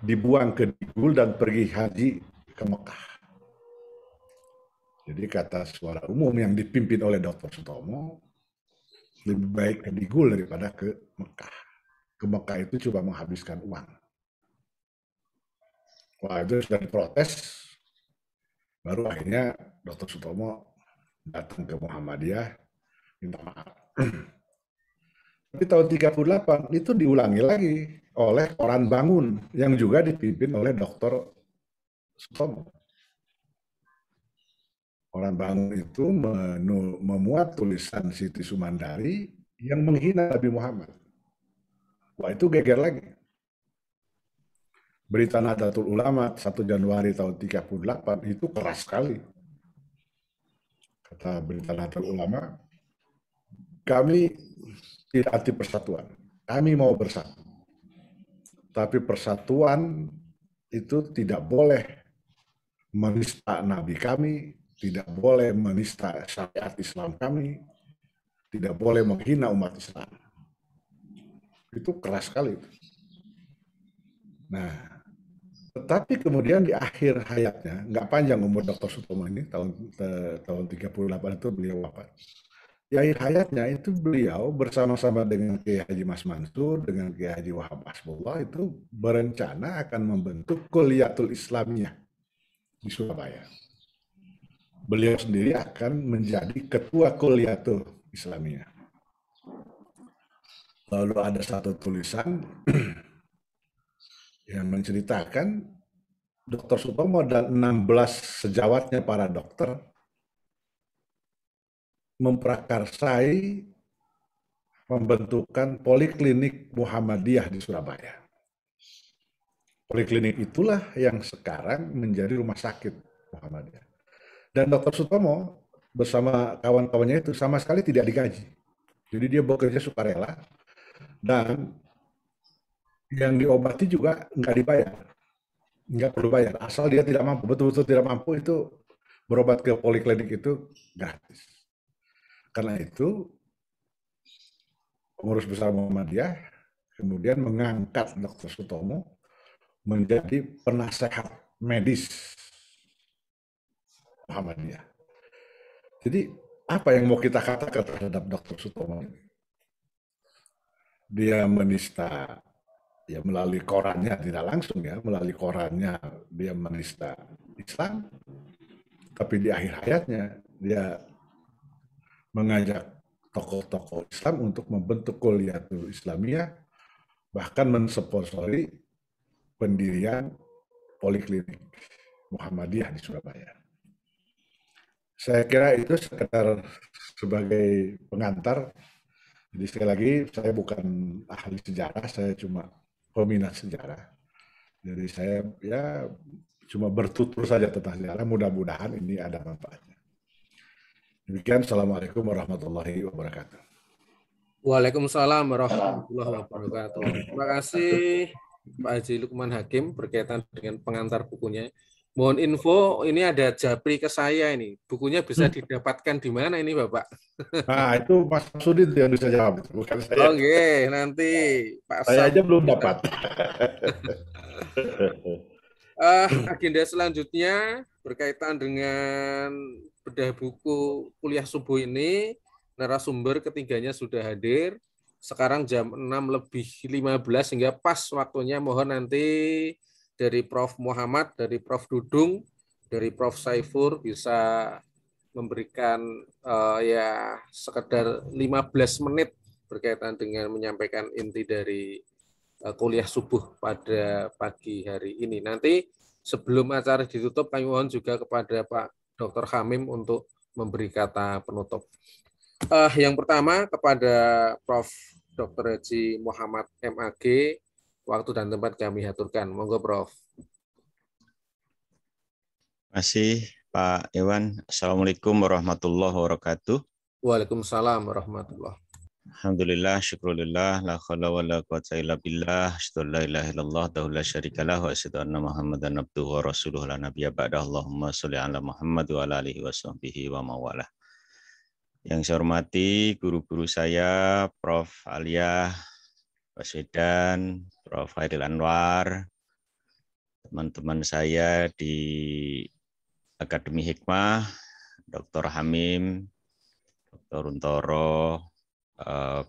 dibuang ke Digul dan pergi haji ke Mekah. Jadi kata Suara Umum yang dipimpin oleh Dr. Sutomo, lebih baik ke Digul daripada ke Mekah. Ke Mekah itu coba menghabiskan uang. Wah itu sudah diprotes, baru akhirnya Dr. Sutomo datang ke Muhammadiyah minta maaf. Tapi tahun 38 itu diulangi lagi oleh Koran Bangun yang juga dipimpin oleh Dr. Sutomo. Koran Bangun itu memuat tulisan Siti Sumandari yang menghina Nabi Muhammad. Wah itu geger lagi. Berita Nahdlatul Ulama 1 Januari tahun 38 itu keras sekali. Kata berita Nahdlatul Ulama, kami tidak anti persatuan, kami mau bersatu. Tapi persatuan itu tidak boleh menista Nabi kami, tidak boleh menista syariat Islam kami, tidak boleh menghina umat Islam. Itu keras sekali. Nah, tetapi kemudian di akhir hayatnya, nggak panjang umur Dr. Sutomo ini, tahun 38 itu beliau wafat. Di akhir hayatnya itu beliau bersama-sama dengan Kiai Haji Mas Mansur, dengan Kiai Haji Wahab Hasbullah itu berencana akan membentuk Kulliyatul Islamiyah di Surabaya. Beliau sendiri akan menjadi ketua Kulliyatul Islamiyah. Lalu ada satu tulisan yang menceritakan Dr. Sutomo dan 16 sejawatnya para dokter memprakarsai pembentukan Poliklinik Muhammadiyah di Surabaya. Poliklinik itulah yang sekarang menjadi rumah sakit Muhammadiyah. Dan Dr. Sutomo bersama kawan-kawannya itu sama sekali tidak digaji. Jadi dia bekerja sukarela dan yang diobati juga nggak dibayar. Nggak perlu bayar. Asal dia tidak mampu, betul-betul tidak mampu, itu berobat ke poliklinik itu gratis. Karena itu pengurus besar Muhammadiyah kemudian mengangkat Dr. Sutomo menjadi penasehat medis Muhammadiyah. Jadi apa yang mau kita katakan terhadap Dr. Sutomo ini? Dia menista, ya melalui korannya, tidak langsung ya, melalui korannya dia menista Islam, tapi di akhir hayatnya dia mengajak tokoh-tokoh Islam untuk membentuk Kulliyatul Islamiyah, bahkan mensponsori pendirian Poliklinik Muhammadiyah di Surabaya. Saya kira itu sekedar sebagai pengantar. Jadi sekali lagi saya bukan ahli sejarah, saya cuma peminat sejarah. Jadi saya ya cuma bertutur saja tentang sejarah, mudah-mudahan ini ada manfaatnya. Demikian, Assalamualaikum warahmatullahi wabarakatuh. Waalaikumsalam warahmatullahi wabarakatuh. Terima kasih Pak Haji Lukman Hakim berkaitan dengan pengantar bukunya. Mohon info, ini ada japri ke saya ini. Bukunya bisa didapatkan di mana ini, Bapak? Nah, itu Mas Sudin yang bisa jawab, bukan saya. Oke, nanti Pak Saya aja belum dapat. Agenda selanjutnya berkaitan dengan bedah buku kuliah subuh ini. Narasumber ketiganya sudah hadir. Sekarang jam 6:15 hingga pas waktunya. Mohon nanti dari Prof. Muhammad, dari Prof. Dudung, dari Prof. Saifur bisa memberikan ya sekedar 15 menit berkaitan dengan menyampaikan inti dari kuliah subuh pada pagi hari ini. Nanti sebelum acara ditutup, kami mohon juga kepada Pak Dr. Hamim untuk memberi kata penutup. Yang pertama kepada Prof. Dr. Haji Muhammad MAG, waktu dan tempat kami aturkan. Monggo, Prof. Terima kasih, Pak Iwan. Assalamualaikum warahmatullahi wabarakatuh. Waalaikumsalam warahmatullahi wabarakatuh. Alhamdulillah, syukurillah, la khawla wa la quwwata illa billah, asyhadu la ilaha illallah, la syarikalah, wa asyhadu anna Muhammadan abduhu wa rasuluhu la nabiyya ba'da. Allahumma sholli ala Muhammad wa ala alihi wa sahbihi wa mawalah. Yang saya hormati guru-guru saya, Prof. Aliyah Baswedan, Prof. Hairil Anwar, teman-teman saya di Akademi Hikmah, Dr. Hamim, Dr. Runtoro,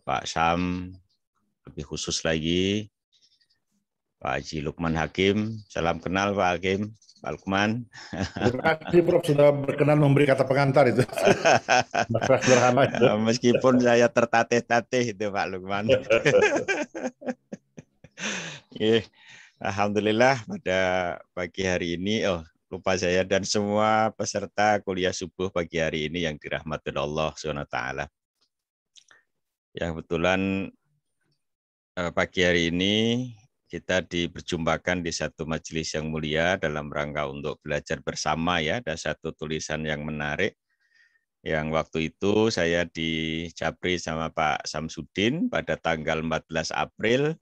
Pak Sam, lebih khusus lagi Pak Haji Lukman Hakim. Salam kenal Pak Hakim, Pak Lukman. Terima kasih Prof sudah berkenan memberi kata pengantar itu. Meskipun saya tertatih-tatih itu Pak Lukman. Alhamdulillah pada pagi hari ini, lupa saya dan semua peserta kuliah subuh pagi hari ini yang dirahmati Allah SWT. Yang kebetulan pagi hari ini kita diperjumpakan di satu majelis yang mulia dalam rangka untuk belajar bersama ya. Ada satu tulisan yang menarik yang waktu itu saya dijabri sama Pak Samsudin pada tanggal 14 April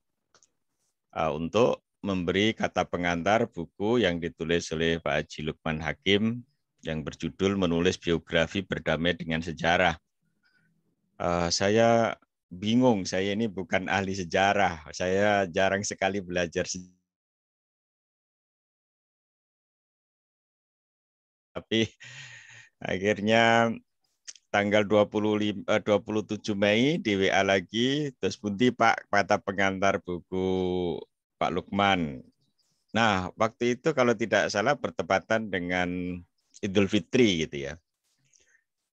untuk memberi kata pengantar buku yang ditulis oleh Pak Haji Lukman Hakim yang berjudul Menulis Biografi Berdamai dengan Sejarah. Saya bingung, saya ini bukan ahli sejarah, saya jarang sekali belajar sejarah. Tapi akhirnya tanggal 27 Mei di WA lagi, terus bunti Pak kata pengantar buku Pak Lukman. Nah, waktu itu kalau tidak salah bertepatan dengan Idul Fitri gitu ya.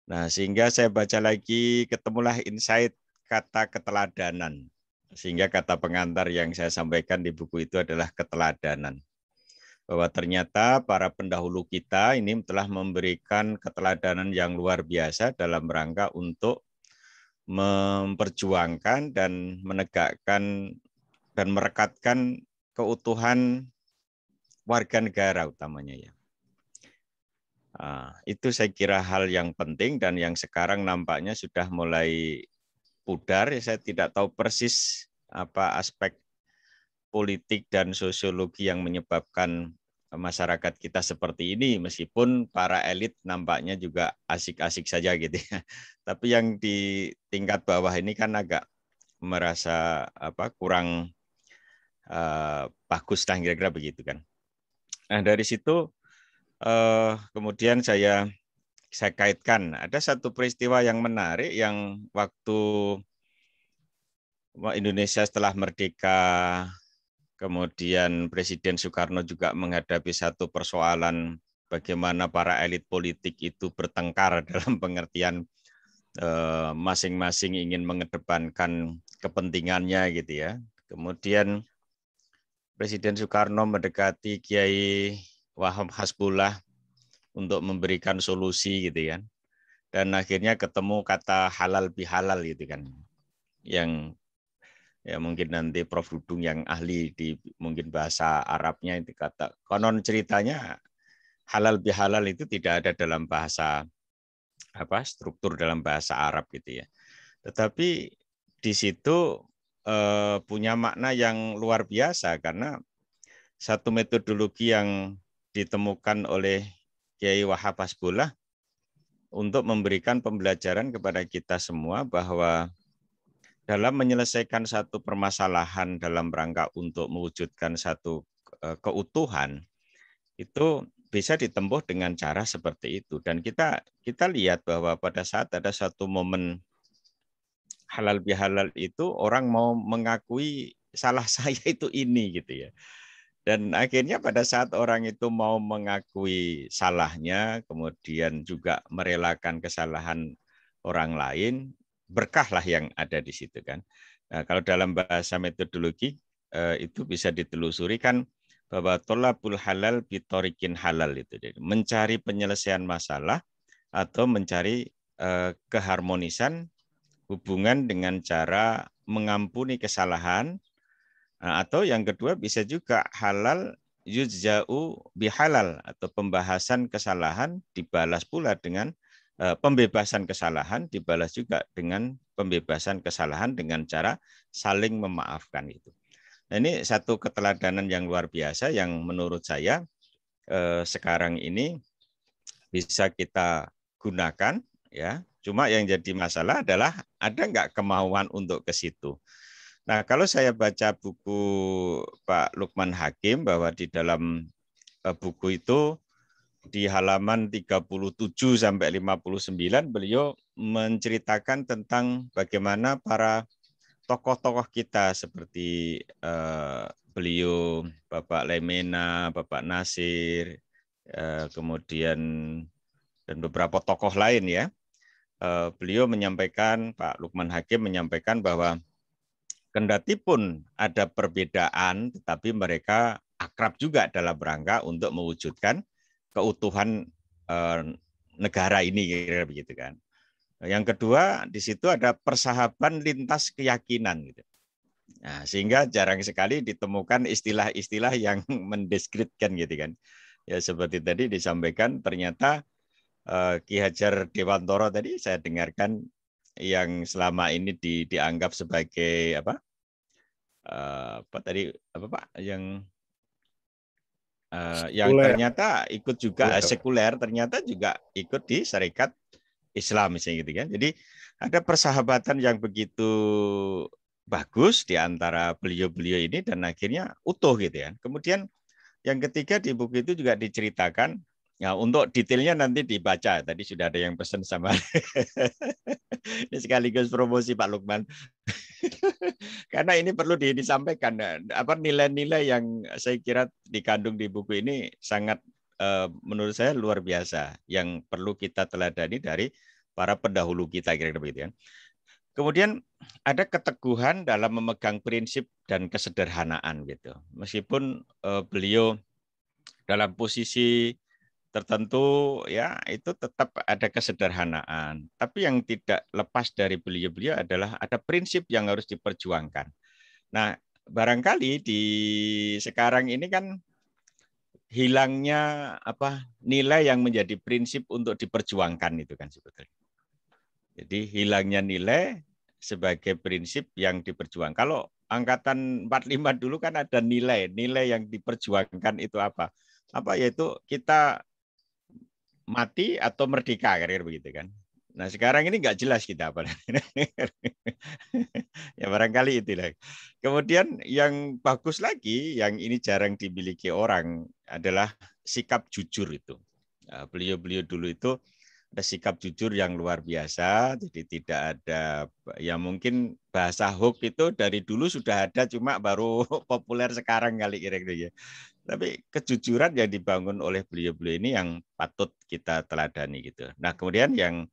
Nah, sehingga saya baca lagi, ketemulah insight kata keteladanan. Sehingga kata pengantar yang saya sampaikan di buku itu adalah keteladanan. Bahwa ternyata para pendahulu kita ini telah memberikan keteladanan yang luar biasa dalam rangka untuk memperjuangkan dan menegakkan dan merekatkan keutuhan warga negara utamanya ya. Itu saya kira hal yang penting dan yang sekarang nampaknya sudah mulai pudar. Saya tidak tahu persis apa aspek politik dan sosiologi yang menyebabkan masyarakat kita seperti ini, meskipun para elit nampaknya juga asik-asik saja gitu ya. Tapi yang di tingkat bawah ini kan agak merasa kurang bagus lah kira-kira begitu kan. Nah dari situ kemudian saya kaitkan ada satu peristiwa yang menarik yang waktu Indonesia setelah merdeka, kemudian Presiden Soekarno juga menghadapi satu persoalan bagaimana para elit politik itu bertengkar dalam pengertian masing-masing ingin mengedepankan kepentingannya gitu ya. Kemudian Presiden Soekarno mendekati Kiai Wahab Hasbullah untuk memberikan solusi gitu kan. Dan akhirnya ketemu kata halal bihalal gitu kan. Yang ya mungkin nanti Prof. Dudung yang ahli di mungkin bahasa Arabnya itu kata konon ceritanya halal bihalal itu tidak ada dalam bahasa struktur dalam bahasa Arab gitu ya. Tetapi di situ punya makna yang luar biasa karena satu metodologi yang ditemukan oleh Kiai Wahab Hasbullah untuk memberikan pembelajaran kepada kita semua bahwa dalam menyelesaikan satu permasalahan dalam rangka untuk mewujudkan satu keutuhan, itu bisa ditempuh dengan cara seperti itu. Dan kita lihat bahwa pada saat ada satu momen halal bihalal itu, orang mau mengakui salah saya itu ini gitu ya. Dan akhirnya pada saat orang itu mau mengakui salahnya, kemudian juga merelakan kesalahan orang lain, berkahlah yang ada di situ kan. Nah, kalau dalam bahasa metodologi itu bisa ditelusuri kan bahwa tolabul halal bitorikin halal itu mencari penyelesaian masalah atau mencari keharmonisan hubungan dengan cara mengampuni kesalahan, atau yang kedua bisa juga halal yujza'u bihalal atau pembahasan kesalahan dibalas pula dengan pembebasan kesalahan dibalas juga dengan pembebasan kesalahan dengan cara saling memaafkan itu. Nah, ini satu keteladanan yang luar biasa yang menurut saya sekarang ini bisa kita gunakan ya. Cuma yang jadi masalah adalah ada nggak kemauan untuk ke situ. Nah, kalau saya baca buku Pak Lukman Hakim bahwa di dalam buku itu di halaman 37 sampai 59 beliau menceritakan tentang bagaimana para tokoh-tokoh kita seperti beliau Bapak Lemena, Bapak Nasir, kemudian dan beberapa tokoh lain ya. Beliau menyampaikan, Pak Lukman Hakim menyampaikan bahwa kendati pun ada perbedaan, tetapi mereka akrab juga dalam rangka untuk mewujudkan keutuhan negara ini, kira-kira begitu kan. Yang kedua, di situ ada persahabatan lintas keyakinan gitu. Nah, sehingga jarang sekali ditemukan istilah-istilah yang mendeskripsikan gitu kan. Ya seperti tadi disampaikan, ternyata Ki Hajar Dewantoro tadi saya dengarkan yang selama ini dianggap sebagai apa tadi apa Pak yang ternyata ikut juga sekuler, ternyata juga ikut di syarikat Islam misalnya gitu kan. Jadi ada persahabatan yang begitu bagus di antara beliau-beliau ini dan akhirnya utuh gitu ya. Kemudian yang ketiga di buku itu juga diceritakan, ya untuk detailnya nanti dibaca. Tadi sudah ada yang pesan sama ini sekaligus promosi Pak Lukman. Karena ini perlu disampaikan apa nilai-nilai yang saya kira dikandung di buku ini sangat menurut saya luar biasa yang perlu kita teladani dari para pendahulu kita kira-kira begitu ya. Kemudian ada keteguhan dalam memegang prinsip dan kesederhanaan gitu. Meskipun beliau dalam posisi tertentu ya itu tetap ada kesederhanaan. Tapi yang tidak lepas dari beliau-beliau adalah ada prinsip yang harus diperjuangkan. Nah, barangkali di sekarang ini kan hilangnya apa nilai yang menjadi prinsip untuk diperjuangkan itu kan sebetulnya. Jadi hilangnya nilai sebagai prinsip yang diperjuangkan. Kalau angkatan 45 dulu kan ada nilai yang diperjuangkan itu apa? Apa yaitu kita mati atau merdeka kira-kira begitu kan. Nah sekarang ini nggak jelas kita apa. Ya barangkali itulah. Kemudian yang bagus lagi, yang ini jarang dimiliki orang adalah sikap jujur itu. Beliau-beliau dulu itu ada sikap jujur yang luar biasa, jadi tidak ada ya mungkin bahasa hoax itu dari dulu sudah ada cuma baru populer sekarang kali kira-kira ya. Tapi kejujuran yang dibangun oleh beliau-beliau ini yang patut kita teladani gitu. Nah, kemudian yang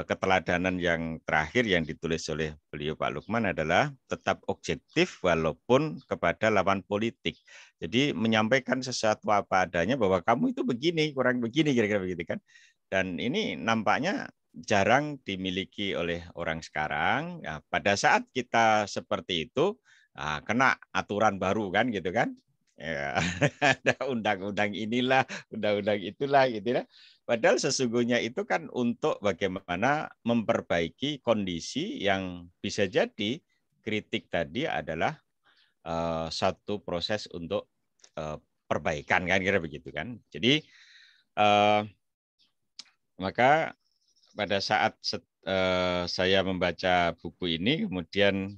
keteladanan yang terakhir yang ditulis oleh beliau Pak Lukman adalah tetap objektif walaupun kepada lawan politik. Jadi menyampaikan sesuatu apa adanya bahwa kamu itu begini, kurang begini kira-kira begitu kan. Dan ini nampaknya jarang dimiliki oleh orang sekarang. Nah, pada saat kita seperti itu, kena aturan baru kan gitu kan. Ya, ada undang-undang inilah, undang-undang itulah gitu ya. Padahal sesungguhnya itu kan untuk bagaimana memperbaiki kondisi yang bisa jadi kritik tadi adalah satu proses untuk perbaikan kan kira begitu kan. Jadi maka pada saat saya membaca buku ini kemudian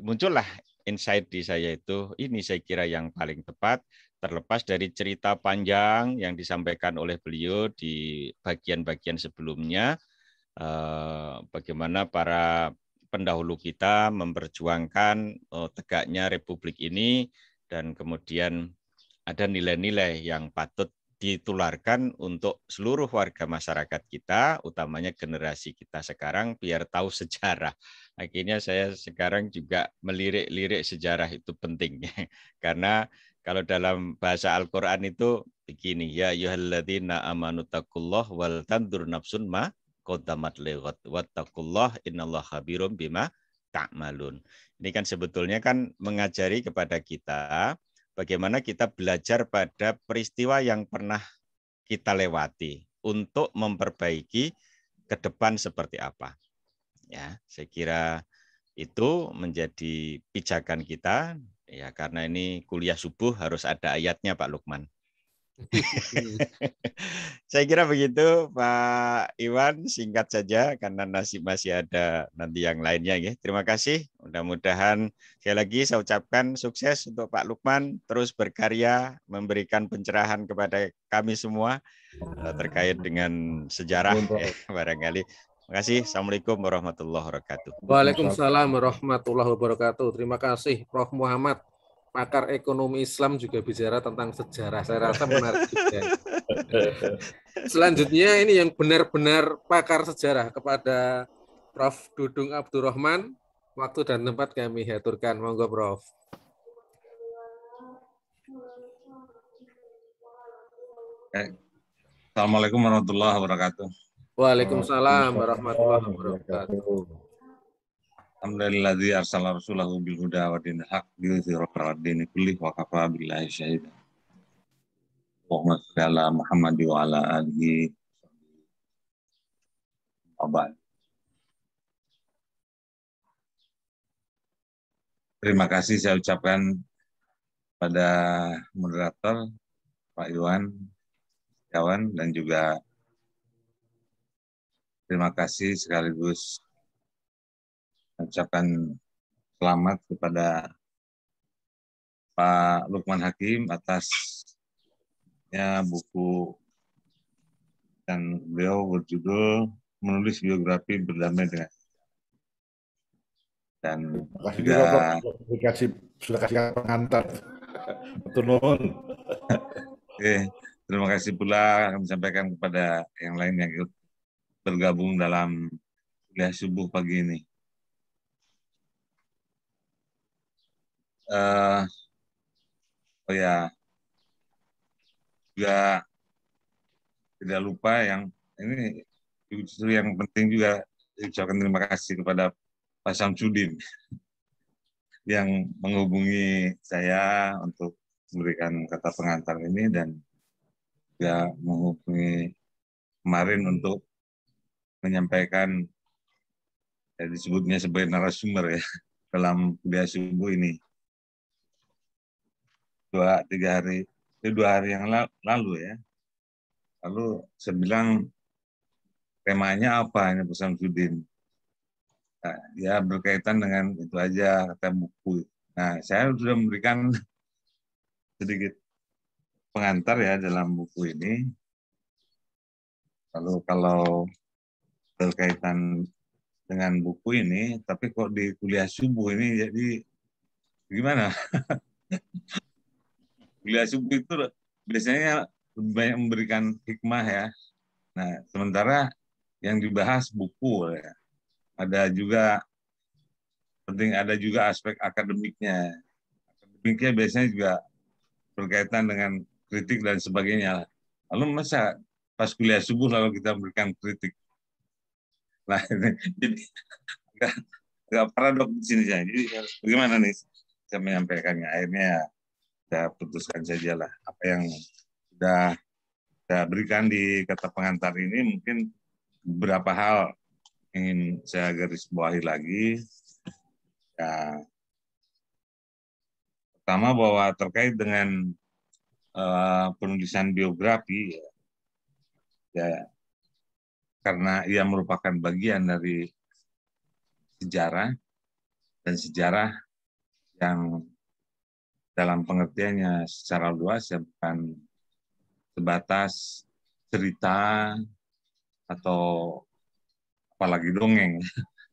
muncullah insight di saya itu, ini saya kira yang paling tepat, terlepas dari cerita panjang yang disampaikan oleh beliau di bagian-bagian sebelumnya, bagaimana para pendahulu kita memperjuangkan tegaknya Republik ini, dan kemudian ada nilai-nilai yang patut ditularkan untuk seluruh warga masyarakat kita, utamanya generasi kita sekarang, biar tahu sejarah. Akhirnya saya sekarang juga melirik-lirik sejarah itu penting. Karena kalau dalam bahasa Al-Quran itu begini, ya ayyuhalladzina amanu taqullah wal tandur nafsun ma qaddamat lighad wattaqullah innallaha khabirum bima ta'malun. Ini kan sebetulnya kan mengajari kepada kita bagaimana kita belajar pada peristiwa yang pernah kita lewati untuk memperbaiki ke depan seperti apa. Ya, saya kira itu menjadi pijakan kita ya, karena ini kuliah subuh harus ada ayatnya Pak Lukman. Saya kira begitu Pak Iwan, singkat saja karena masih ada nanti yang lainnya ya. Terima kasih. Mudah-mudahan sekali lagi saya ucapkan sukses untuk Pak Lukman terus berkarya memberikan pencerahan kepada kami semua terkait dengan sejarah barangkali. Terima kasih. Assalamualaikum warahmatullahi wabarakatuh. Waalaikumsalam warahmatullahi wabarakatuh. Terima kasih Prof. Muhammad, pakar ekonomi Islam juga bicara tentang sejarah. Saya rasa menarik juga. Selanjutnya ini yang benar-benar pakar sejarah kepada Prof. Dudung Abdurrahman. Waktu dan tempat kami aturkan. Monggo Prof. Assalamualaikum warahmatullahi wabarakatuh. Waalaikumsalam warahmatullahi wabarakatuh. Alhamdulilladzi arsala rasulahu bil huda wa dinil haq liyudhhirahu 'alad dini kullih wa kafa billahi syahida. Allahumma shalli ala Muhammad wa ala alihi wa ba'd. terima kasih saya ucapkan pada moderator Pak Iwan, kawan, dan juga terima kasih sekaligus ucapkan selamat kepada Pak Lukman Hakim atasnya buku dan beliau berjudul Menulis Biografi Berdamai dengan. Dan terima kasih juga Prof. Sudah kasih pengantar. Betul nuhun. Oke, terima kasih pula kami sampaikan kepada yang lain yang ikut bergabung dalam kuliah subuh pagi ini. Oh ya, juga tidak lupa yang ini justru yang penting juga ucapkan terima kasih kepada Pak Samsudin yang menghubungi saya untuk memberikan kata pengantar ini dan juga menghubungi kemarin untuk menyampaikan disebutnya sebagai narasumber ya dalam kuliah subuh ini. 2 hari yang lalu ya. Lalu saya bilang temanya apa ini Pak Samsudin? Nah, ya berkaitan dengan itu aja kata buku. Nah, saya sudah memberikan sedikit pengantar ya dalam buku ini. Lalu kalau berkaitan dengan buku ini, tapi kok di kuliah subuh ini jadi gimana? Kuliah subuh itu biasanya lebih banyak memberikan hikmah ya. Nah, sementara yang dibahas buku ya. Ada juga penting, ada juga aspek akademiknya. Akademiknya biasanya juga berkaitan dengan kritik dan sebagainya. Lalu masa pas kuliah subuh lalu kita memberikan kritik? Nah, ini jadi agak paradok di sini saya. Jadi bagaimana nih saya menyampaikannya? Akhirnya saya putuskan sajalah apa yang sudah saya berikan di kata pengantar ini, mungkin beberapa hal ingin saya garis bawahi lagi. Ya, pertama bahwa terkait dengan penulisan biografi, ya karena ia merupakan bagian dari sejarah dan sejarah yang dalam pengertiannya secara luas ya bukan sebatas cerita atau apalagi dongeng,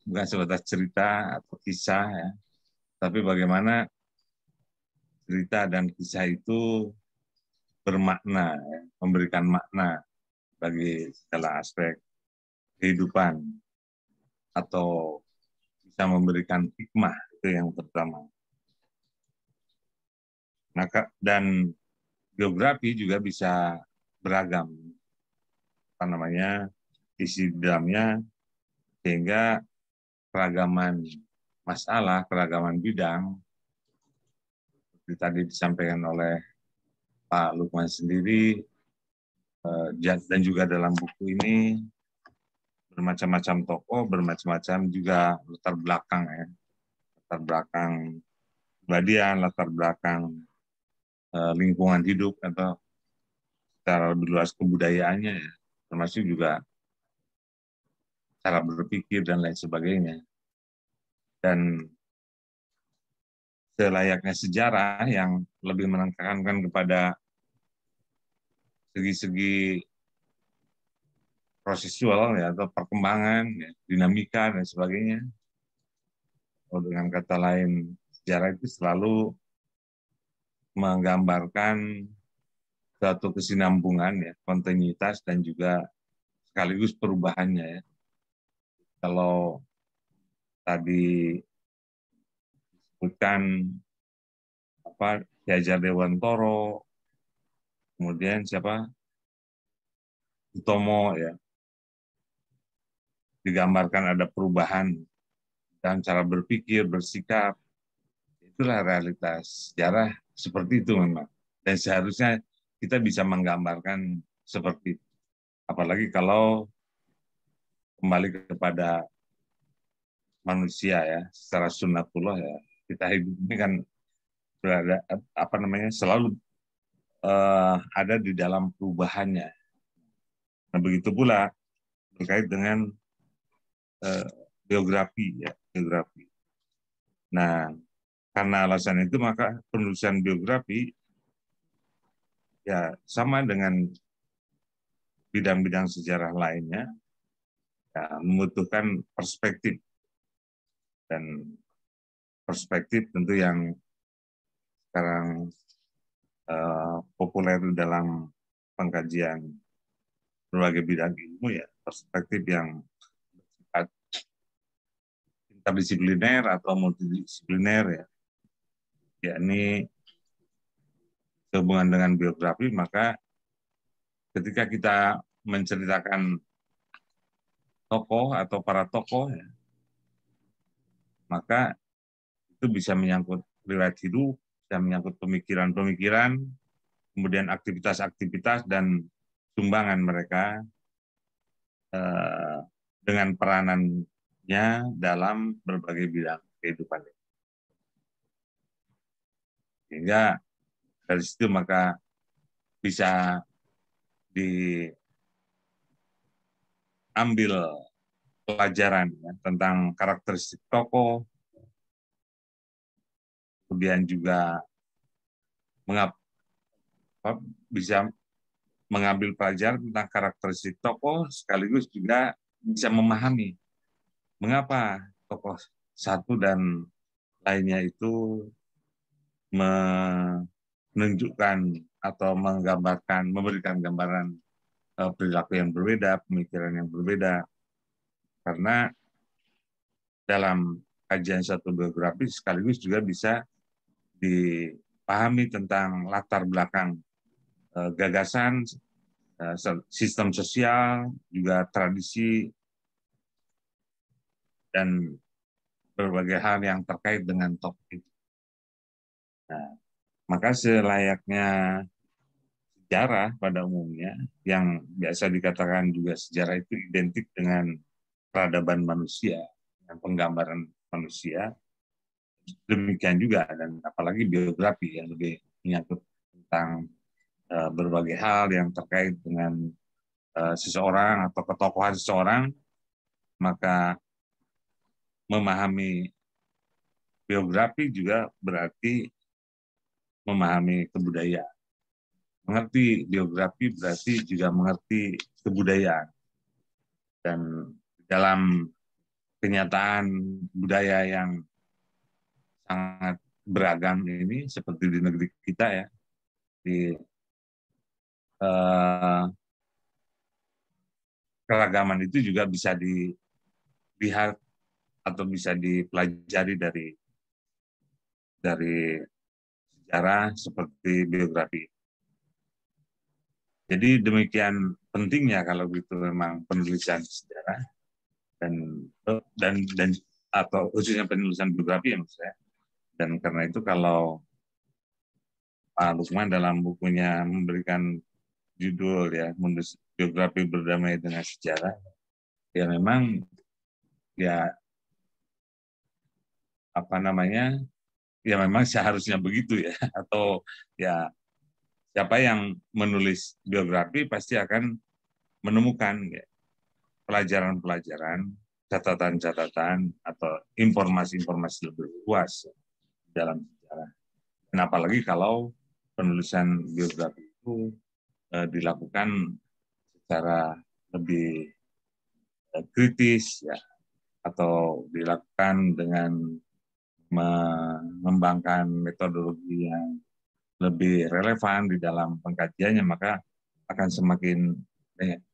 bukan sebatas cerita atau kisah ya, tapi bagaimana cerita dan kisah itu bermakna, ya, memberikan makna bagi segala aspek kehidupan atau bisa memberikan hikmah, itu yang pertama. Maka dan biografi juga bisa beragam, apa namanya, isi dalamnya, sehingga keragaman masalah, keragaman bidang, seperti tadi disampaikan oleh Pak Lukman sendiri, dan juga dalam buku ini bermacam-macam tokoh, bermacam-macam juga latar belakang ya, latar belakang kepribadian, latar belakang lingkungan hidup atau secara lebih luas kebudayaannya ya, termasuk juga cara berpikir dan lain sebagainya. Dan selayaknya sejarah yang lebih menekankan kepada segi-segi prosesual ya, atau perkembangan, ya, dinamika dan sebagainya. Oh, dengan kata lain, sejarah itu selalu menggambarkan suatu kesinambungan ya, kontinuitas dan juga sekaligus perubahannya ya. Kalau tadi disebutkan apa Ki Hajar Dewantoro, kemudian siapa Utomo ya, digambarkan ada perubahan dalam cara berpikir, bersikap. Itulah realitas sejarah seperti itu memang. Dan seharusnya kita bisa menggambarkan seperti itu. Apalagi kalau kembali kepada manusia ya, secara sunnatullah ya, kita hidup ini kan berada selalu ada di dalam perubahannya. Nah, begitu pula terkait dengan biografi ya, biografi. Nah, karena alasan itu maka penulisan biografi ya sama dengan bidang-bidang sejarah lainnya ya, membutuhkan perspektif, dan perspektif tentu yang sekarang populer dalam pengkajian berbagai bidang ilmu ya, perspektif yang interdisipliner atau multidisipliner ya, yakni sehubungan dengan biografi. Maka ketika kita menceritakan tokoh atau para tokoh ya, maka itu bisa menyangkut riwayat hidup, bisa menyangkut pemikiran-pemikiran, kemudian aktivitas-aktivitas dan sumbangan mereka dengan peranannya dalam berbagai bidang kehidupan. Sehingga dari situ maka bisa diambil pelajaran ya, tentang karakteristik tokoh, kemudian juga bisa mengambil pelajaran tentang karakteristik tokoh, sekaligus juga bisa memahami mengapa tokoh satu dan lainnya itu menunjukkan atau menggambarkan, memberikan gambaran perilaku yang berbeda, pemikiran yang berbeda. Karena dalam kajian satu biografi sekaligus juga bisa dipahami tentang latar belakang gagasan, sistem sosial, juga tradisi, dan berbagai hal yang terkait dengan topik itu. Nah, maka selayaknya sejarah pada umumnya, yang biasa dikatakan juga sejarah itu identik dengan peradaban manusia, dengan penggambaran manusia, demikian juga, dan apalagi biografi yang lebih menyangkut tentang berbagai hal yang terkait dengan seseorang atau ketokohan seseorang, maka memahami biografi juga berarti memahami kebudayaan. Mengerti biografi berarti juga mengerti kebudayaan. Dan dalam kenyataan budaya yang sangat beragam ini, seperti di negeri kita ya, di keragaman itu juga bisa dilihat atau bisa dipelajari dari sejarah seperti biografi. Jadi demikian pentingnya kalau gitu memang penulisan sejarah dan atau khususnya penulisan biografi ya maksud saya. Dan karena itu kalau Pak Lukman dalam bukunya memberikan judul ya, menulis biografi berdamai dengan sejarah, ya memang ya ya memang seharusnya begitu ya, atau ya siapa yang menulis biografi pasti akan menemukan ya, pelajaran-pelajaran, catatan-catatan atau informasi-informasi lebih luas dalam sejarah. Dan apalagi kalau penulisan biografi itu dilakukan secara lebih kritis ya, atau dilakukan dengan mengembangkan metodologi yang lebih relevan di dalam pengkajiannya, maka akan semakin banyak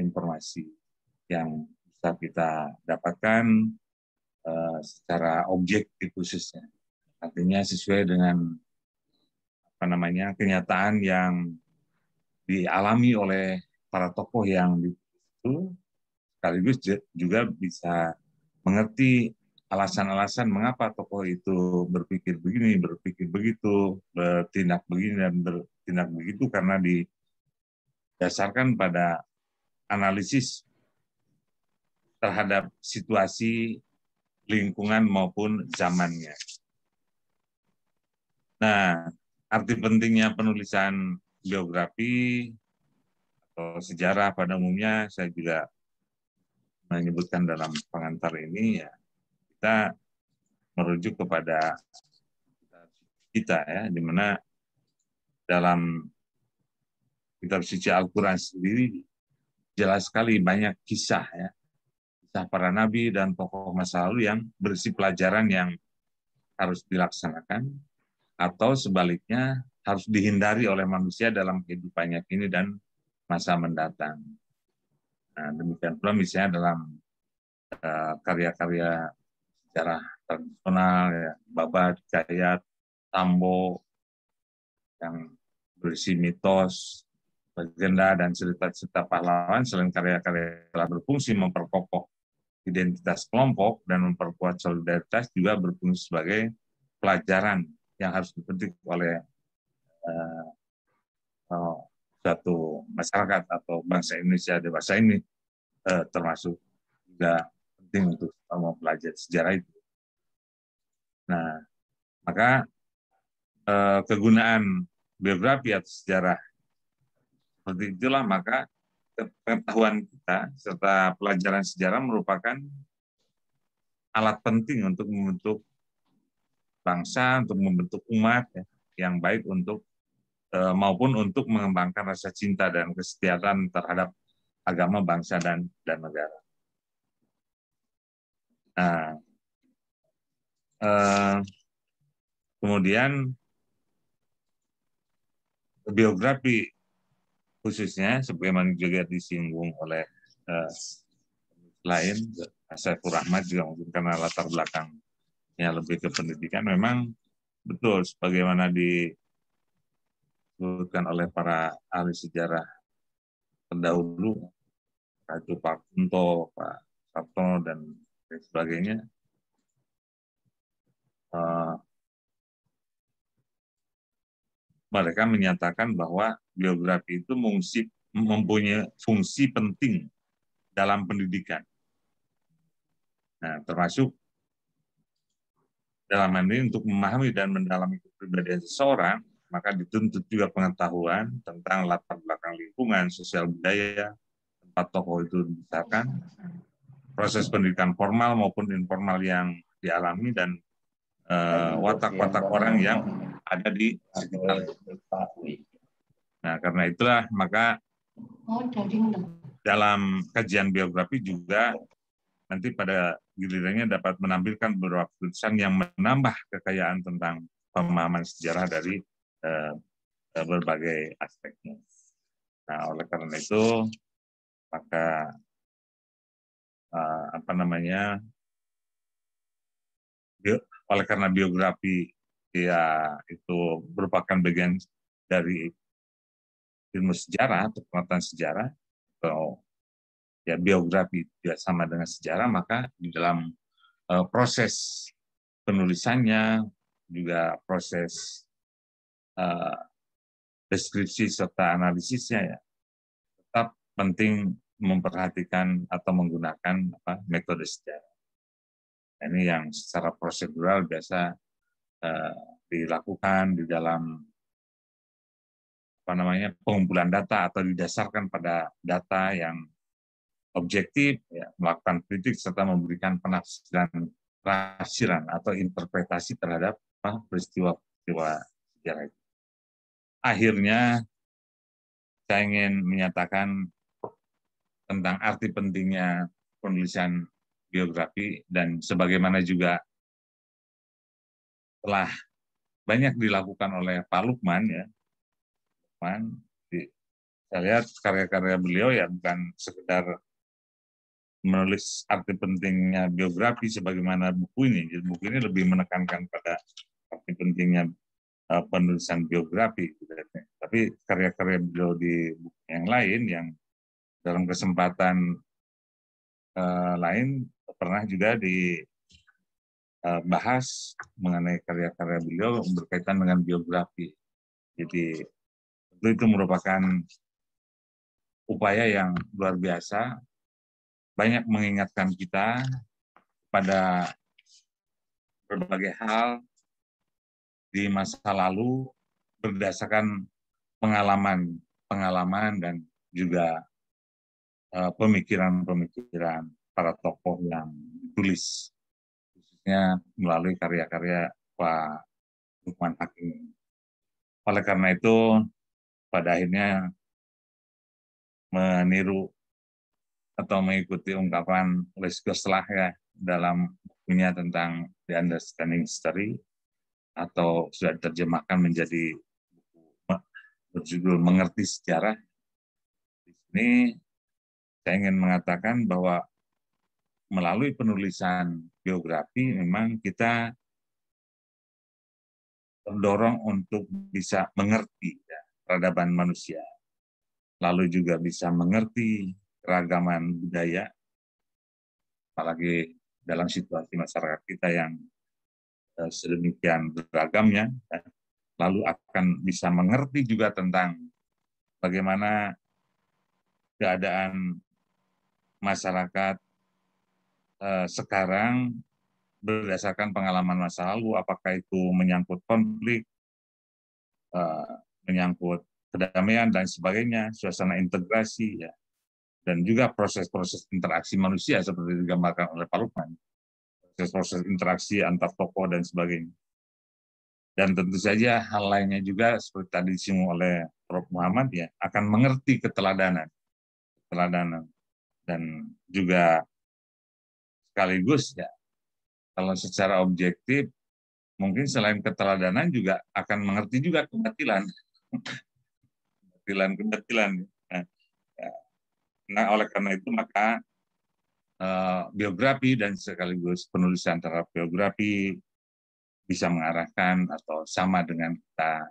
informasi yang bisa kita dapatkan secara objektif khususnya. Artinya sesuai dengan kenyataan yang dialami oleh para tokoh yang itu, sekaligus juga bisa mengerti alasan-alasan mengapa tokoh itu berpikir begini, berpikir begitu, bertindak begini dan bertindak begitu, karena didasarkan pada analisis terhadap situasi, lingkungan maupun zamannya. Nah, arti pentingnya penulisan biografi atau sejarah pada umumnya saya juga menyebutkan dalam pengantar ini, ya kita merujuk kepada kita ya, di mana dalam kitab suci Al-Quran sendiri jelas sekali banyak kisah ya, kisah para nabi dan tokoh masa lalu yang berisi pelajaran yang harus dilaksanakan atau sebaliknya harus dihindari oleh manusia dalam kehidupannya kini dan masa mendatang. Nah, demikian pula misalnya dalam karya-karya sejarah tradisional ya, Babat, Cayat, Tambo yang berisi mitos, legenda dan cerita-cerita pahlawan. Selain karya-karya telah berfungsi memperkokoh identitas kelompok dan memperkuat solidaritas, juga berfungsi sebagai pelajaran yang harus dipetik oleh suatu masyarakat atau bangsa Indonesia dewasa ini, termasuk juga penting untuk mempelajari sejarah itu. Nah, maka kegunaan biografi atau sejarah seperti itulah, maka pengetahuan kita serta pelajaran sejarah merupakan alat penting untuk membentuk bangsa, untuk membentuk umat ya, yang baik untuk maupun untuk mengembangkan rasa cinta dan kesetiaan terhadap agama, bangsa dan negara. Nah, kemudian biografi khususnya sebagaimana juga disinggung oleh lain, Saiful Rahmat juga mungkin karena latar belakangnya lebih ke pendidikan, memang betul sebagaimana disebutkan oleh para ahli sejarah terdahulu, itu Pak Kunto, Pak Sabtono dan sebagainya, mereka menyatakan bahwa biografi itu mempunyai fungsi penting dalam pendidikan. Nah, termasuk dalam hal ini untuk memahami dan mendalami kepribadian seseorang, maka dituntut juga pengetahuan tentang latar belakang lingkungan, sosial budaya, tempat tokoh itu dibesarkan, proses pendidikan formal maupun informal yang dialami, dan watak-watak orang yang ada di sekitar. Nah, karena itulah maka dalam kajian biografi juga nanti pada gilirannya dapat menampilkan beberapa tulisan yang menambah kekayaan tentang pemahaman sejarah dari berbagai aspeknya. Nah, oleh karena itu maka oleh karena biografi ya itu merupakan bagian dari ilmu sejarah atau pengetahuan sejarah, atau ya biografi juga sama dengan sejarah, maka di dalam proses penulisannya juga proses deskripsi serta analisisnya ya tetap penting memperhatikan atau menggunakan metode sejarah. Ini yang secara prosedural biasa dilakukan di dalam pengumpulan data atau didasarkan pada data yang objektif, ya, melakukan kritik serta memberikan penafsiran atau interpretasi terhadap peristiwa-peristiwa sejarah itu. Akhirnya saya ingin menyatakan tentang arti pentingnya penulisan biografi, dan sebagaimana juga telah banyak dilakukan oleh Pak Lukman ya. Saya lihat karya-karya beliau ya bukan sekedar menulis arti pentingnya biografi sebagaimana buku ini. Jadi buku ini lebih menekankan pada arti pentingnya penulisan biografi. Tapi karya-karya beliau di buku yang lain yang dalam kesempatan lain pernah juga dibahas mengenai karya-karya beliau berkaitan dengan biografi. Jadi itu merupakan upaya yang luar biasa, banyak mengingatkan kita pada berbagai hal di masa lalu berdasarkan pengalaman dan juga pemikiran-pemikiran para tokoh yang ditulis, khususnya melalui karya-karya Pak Lukman Hakim. Oleh karena itu, pada akhirnya meniru atau mengikuti ungkapan Les Goslah ya dalam bukunya tentang The Understanding History, atau sudah diterjemahkan menjadi buku berjudul Mengerti Sejarah. Di sini saya ingin mengatakan bahwa melalui penulisan biografi memang kita terdorong untuk bisa mengerti ya, peradaban manusia, lalu juga bisa mengerti keragaman budaya, apalagi dalam situasi masyarakat kita yang sedemikian beragamnya, ya. Lalu akan bisa mengerti juga tentang bagaimana keadaan masyarakat sekarang berdasarkan pengalaman masa lalu, apakah itu menyangkut konflik, menyangkut kedamaian dan sebagainya, suasana integrasi, ya, dan juga proses-proses interaksi manusia seperti digambarkan oleh Pak Lukman, proses-proses interaksi antar tokoh dan sebagainya. Dan tentu saja hal lainnya juga seperti tadi disinggung oleh Prof. Muhammad ya, akan mengerti keteladanan dan juga sekaligus ya, kalau secara objektif mungkin selain keteladanan juga akan mengerti juga kebatilan. kebatilan. Nah, oleh karena itu maka biografi dan sekaligus penulisan terhadap biografi bisa mengarahkan atau sama dengan kita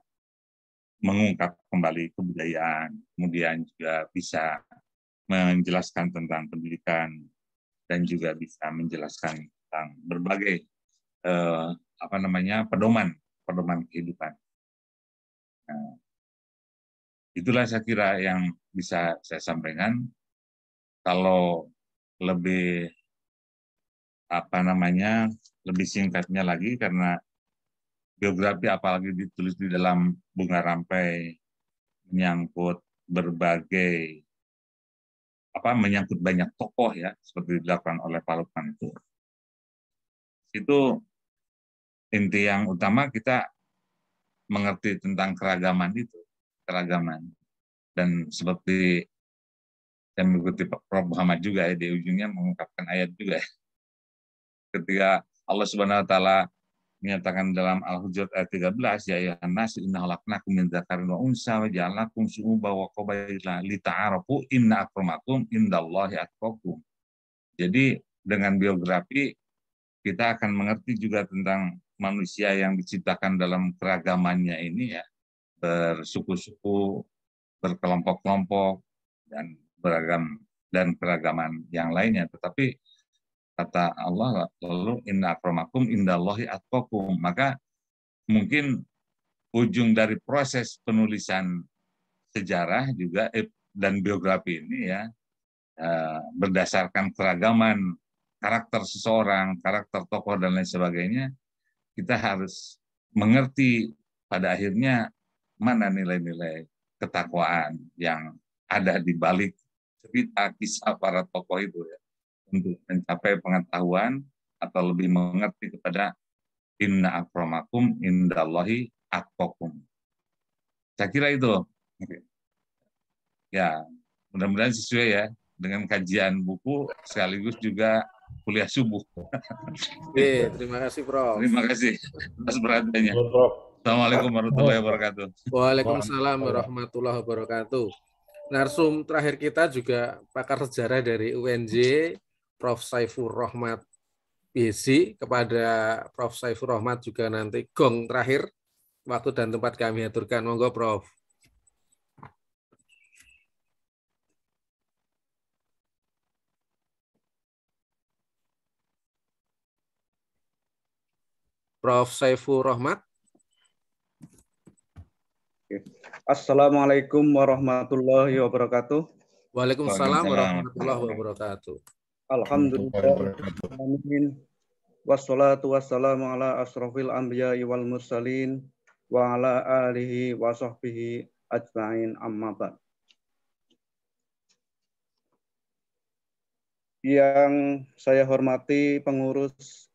mengungkap kembali kebudayaan, kemudian juga bisa menjelaskan tentang pendidikan dan juga bisa menjelaskan tentang berbagai pedoman kehidupan. Nah, itulah saya kira yang bisa saya sampaikan. Kalau lebih lebih singkatnya lagi, karena biografi apalagi ditulis di dalam bunga rampai menyangkut berbagai menyangkut banyak tokoh ya, seperti dilakukan oleh Pak Lukman itu inti yang utama kita mengerti tentang keragaman dan seperti saya mengikuti Prof. Muhammad juga ya, di ujungnya mengungkapkan ayat juga ya. Ketika Allah Subhanahu wa taala menyatakan dalam Al-Hujurat ayat 13, ya ayyuhan nas inna khalaqnakum min dzakarin wa unsa wa ja'alnakum syu'uban wa qabaila lita'arafu inna akramakum indallahi atqakum. Jadi dengan biografi kita akan mengerti juga tentang manusia yang diciptakan dalam keragamannya ini ya, bersuku-suku, berkelompok-kelompok dan beragam dan keragaman yang lainnya. Tetapi kata Allah, lalu inna akramakum indallahi atqakum. Maka mungkin ujung dari proses penulisan sejarah juga dan biografi ini ya, berdasarkan keragaman karakter seseorang, karakter tokoh dan lain sebagainya, kita harus mengerti pada akhirnya mana nilai-nilai ketakwaan yang ada di balik cerita kisah para tokoh itu ya, untuk mencapai pengetahuan atau lebih mengerti kepada inna akramakum indallahi atqakum. Saya kira itu. Ya, mudah-mudahan sesuai ya dengan kajian buku sekaligus juga kuliah subuh. Oke, terima kasih Prof. Terima kasih atas perhatiannya. Assalamualaikum warahmatullahi wabarakatuh. Waalaikumsalam warahmatullahi wabarakatuh. Narsum terakhir kita juga pakar sejarah dari UNJ, Prof. Saifur Rahmat BSc. Kepada Prof. Saifur Rahmat juga nanti gong terakhir, waktu dan tempat kami aturkan. Monggo Prof. Prof. Saifur Rahmat. Assalamualaikum warahmatullahi wabarakatuh. Waalaikumsalam warahmatullahi wabarakatuh. Alhamdulillah. Wassalatu wassalamu ala asrofil anbiya'i wal mursalin wa ala alihi wa sahbihi ajma'in amma ba'd. Yang saya hormati pengurus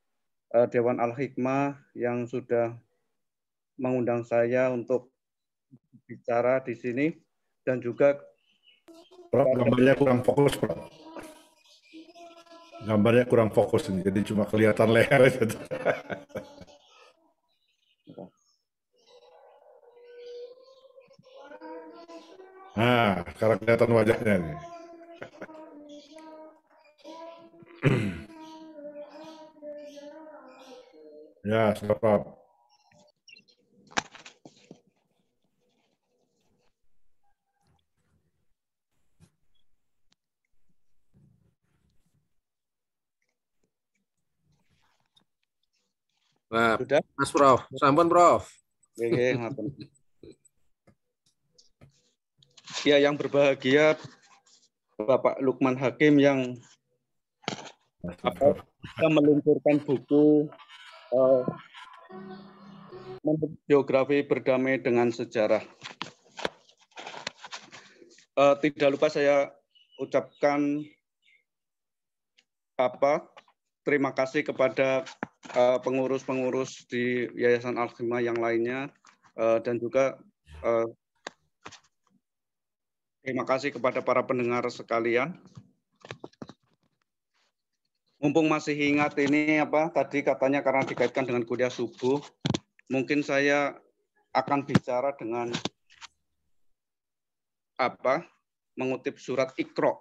Dewan Al-Hikmah yang sudah mengundang saya untuk bicara di sini, dan juga Prof, gambarnya kurang fokus, Prof. Gambarnya kurang fokus ini, jadi cuma kelihatan leher aja. Nah, sekarang kelihatan wajahnya nih. Ya, sudah, Prof. Nah, Sudah? Mas Prof, sampun Prof. Ya, yang berbahagia Bapak Lukman Hakim yang kita meluncurkan buku Geografi Berdamai dengan Sejarah. Tidak lupa saya ucapkan terima kasih kepada pengurus-pengurus di Yayasan Al-Hikmah yang lainnya, dan juga terima kasih kepada para pendengar sekalian. Mumpung masih ingat ini tadi katanya karena dikaitkan dengan kuliah subuh, mungkin saya akan bicara dengan mengutip surat Iqra,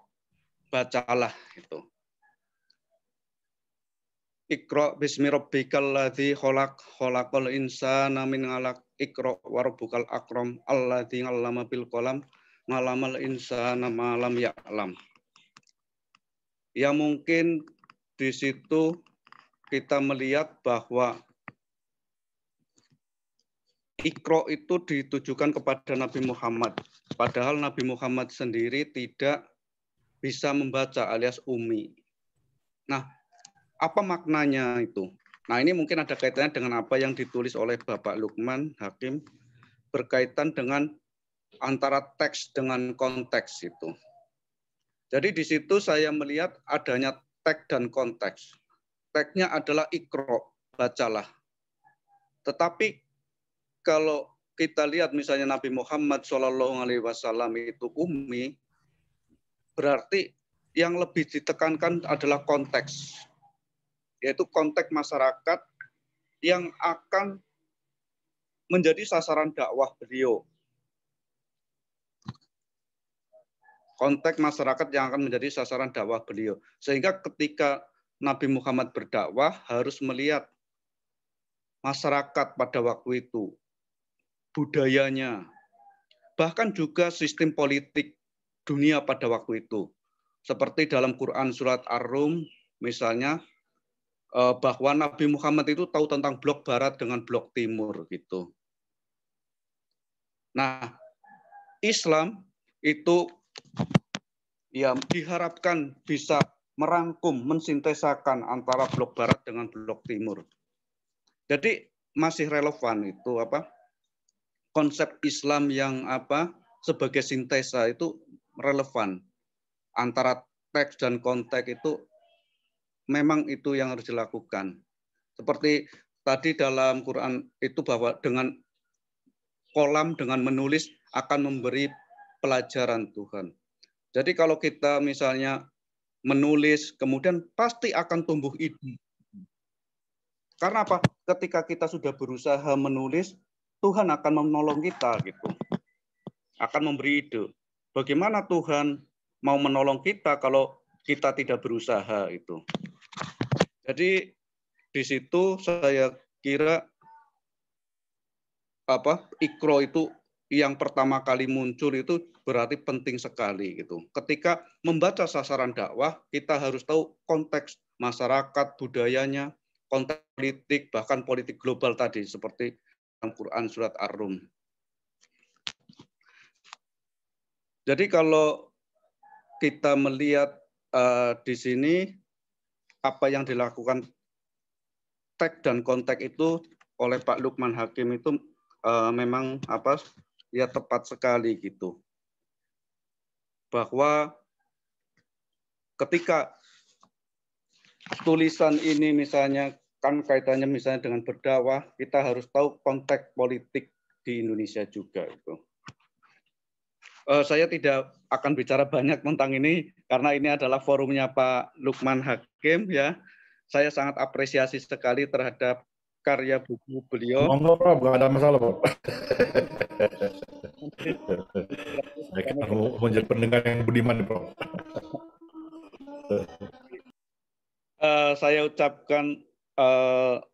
bacalah itu. Iqra bismi rabbikal ladzi khalaq, khalaqal insana min 'alaq, Iqra wa rabbukal akram, alladzi 'allama bil qalam, 'allamal insana ma lam ya'lam. Ya, mungkin di situ kita melihat bahwa Iqra itu ditujukan kepada Nabi Muhammad, padahal Nabi Muhammad sendiri tidak bisa membaca alias ummi. Nah, apa maknanya itu? Nah, ini mungkin ada kaitannya dengan apa yang ditulis oleh Bapak Lukman Hakim berkaitan dengan antara teks dengan konteks itu. Jadi di situ saya melihat adanya teks dan konteks. Teksnya adalah Iqra, bacalah. Tetapi kalau kita lihat misalnya Nabi Muhammad SAW itu ummi, berarti yang lebih ditekankan adalah konteks, yaitu konteks masyarakat yang akan menjadi sasaran dakwah beliau. Konteks masyarakat yang akan menjadi sasaran dakwah beliau. Sehingga ketika Nabi Muhammad berdakwah harus melihat masyarakat pada waktu itu, budayanya, bahkan juga sistem politik dunia pada waktu itu. Seperti dalam Quran surat Ar-Rum misalnya, bahwa Nabi Muhammad itu tahu tentang blok barat dengan blok timur gitu. Nah, Islam itu ya diharapkan bisa merangkum, mensintesakan antara blok barat dengan blok timur. Jadi masih relevan itu konsep Islam yang sebagai sintesa itu relevan. Antara teks dan konteks itu memang itu yang harus dilakukan. Seperti tadi dalam Quran itu bahwa dengan kolam, dengan menulis akan memberi pelajaran Tuhan. Jadi kalau kita misalnya menulis, kemudian pasti akan tumbuh ide. Karena apa? Ketika kita sudah berusaha menulis, Tuhan akan menolong kita gitu. Akan memberi ide. Bagaimana Tuhan mau menolong kita kalau kita tidak berusaha itu. Jadi di situ saya kira Iqra itu yang pertama kali muncul itu berarti penting sekali gitu. Ketika membaca sasaran dakwah, kita harus tahu konteks masyarakat, budayanya, konteks politik, bahkan politik global tadi seperti dalam Quran surat Ar-Rum. Jadi kalau kita melihat di sini apa yang dilakukan teks dan konteks itu oleh Pak Lukman Hakim itu memang ya tepat sekali gitu. Bahwa ketika tulisan ini misalnya kan kaitannya misalnya dengan berdakwah, kita harus tahu konteks politik di Indonesia juga itu. Saya tidak akan bicara banyak tentang ini karena ini adalah forumnya Pak Lukman Hakim ya. Saya sangat apresiasi sekali terhadap karya buku beliau. Monggo, Prof, nggak ada masalah, Prof. Saya kira mau menjadi pendengar yang budiman, Prof. Saya ucapkan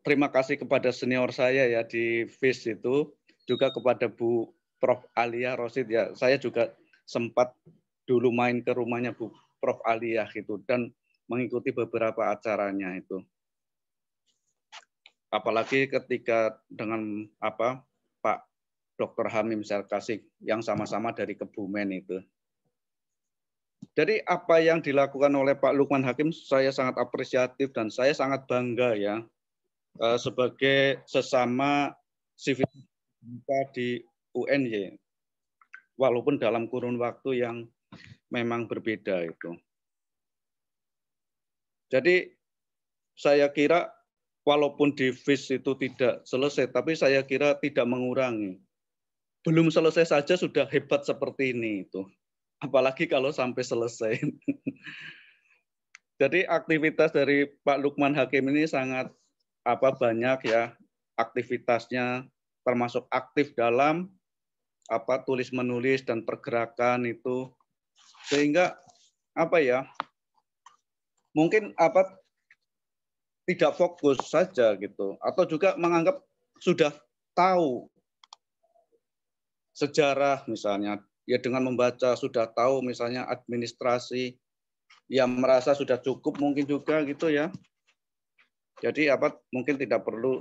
terima kasih kepada senior saya ya di FIS itu, juga kepada Bu Prof. Alia Rosid ya. Saya juga sempat dulu main ke rumahnya Bu Prof. Alia gitu dan mengikuti beberapa acaranya itu. Apalagi ketika dengan Pak Dr. Hamim Sarkasik yang sama-sama dari Kebumen itu. Jadi apa yang dilakukan oleh Pak Lukman Hakim saya sangat apresiatif dan saya sangat bangga ya sebagai sesama sivitas di UNY, walaupun dalam kurun waktu yang memang berbeda itu. Jadi saya kira walaupun di FIS itu tidak selesai, tapi saya kira tidak mengurangi. Belum selesai saja sudah hebat seperti ini itu. Apalagi kalau sampai selesai. Jadi aktivitas dari Pak Lukman Hakim ini sangat banyak ya aktivitasnya, termasuk aktif dalam tulis menulis dan pergerakan itu, sehingga mungkin tidak fokus saja gitu, atau juga menganggap sudah tahu sejarah misalnya. Ya dengan membaca sudah tahu misalnya administrasi, yang merasa sudah cukup mungkin juga gitu ya. Jadi mungkin tidak perlu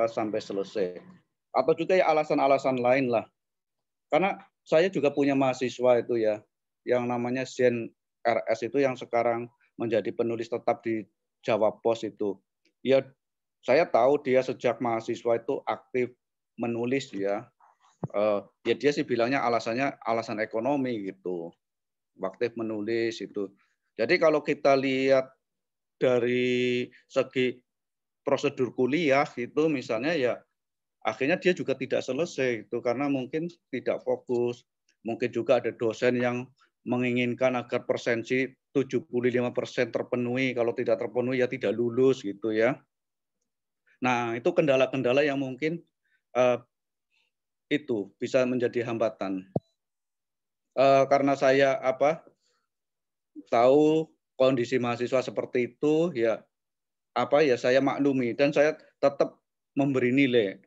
sampai selesai. Atau juga ya alasan-alasan lain lah. Karena saya juga punya mahasiswa itu ya, yang namanya Zen RS itu yang sekarang menjadi penulis tetap di Jawa Pos itu. Ya saya tahu dia sejak mahasiswa itu aktif menulis ya. Ya dia sih bilangnya alasannya alasan ekonomi gitu, aktif menulis itu. Jadi kalau kita lihat dari segi prosedur kuliah itu misalnya ya akhirnya dia juga tidak selesai itu karena mungkin tidak fokus. Mungkin juga ada dosen yang menginginkan agar persensi 75% terpenuhi, kalau tidak terpenuhi ya tidak lulus gitu ya. Nah itu kendala-kendala yang mungkin itu bisa menjadi hambatan. Karena saya tahu kondisi mahasiswa seperti itu ya saya maklumi dan saya tetap memberi nilai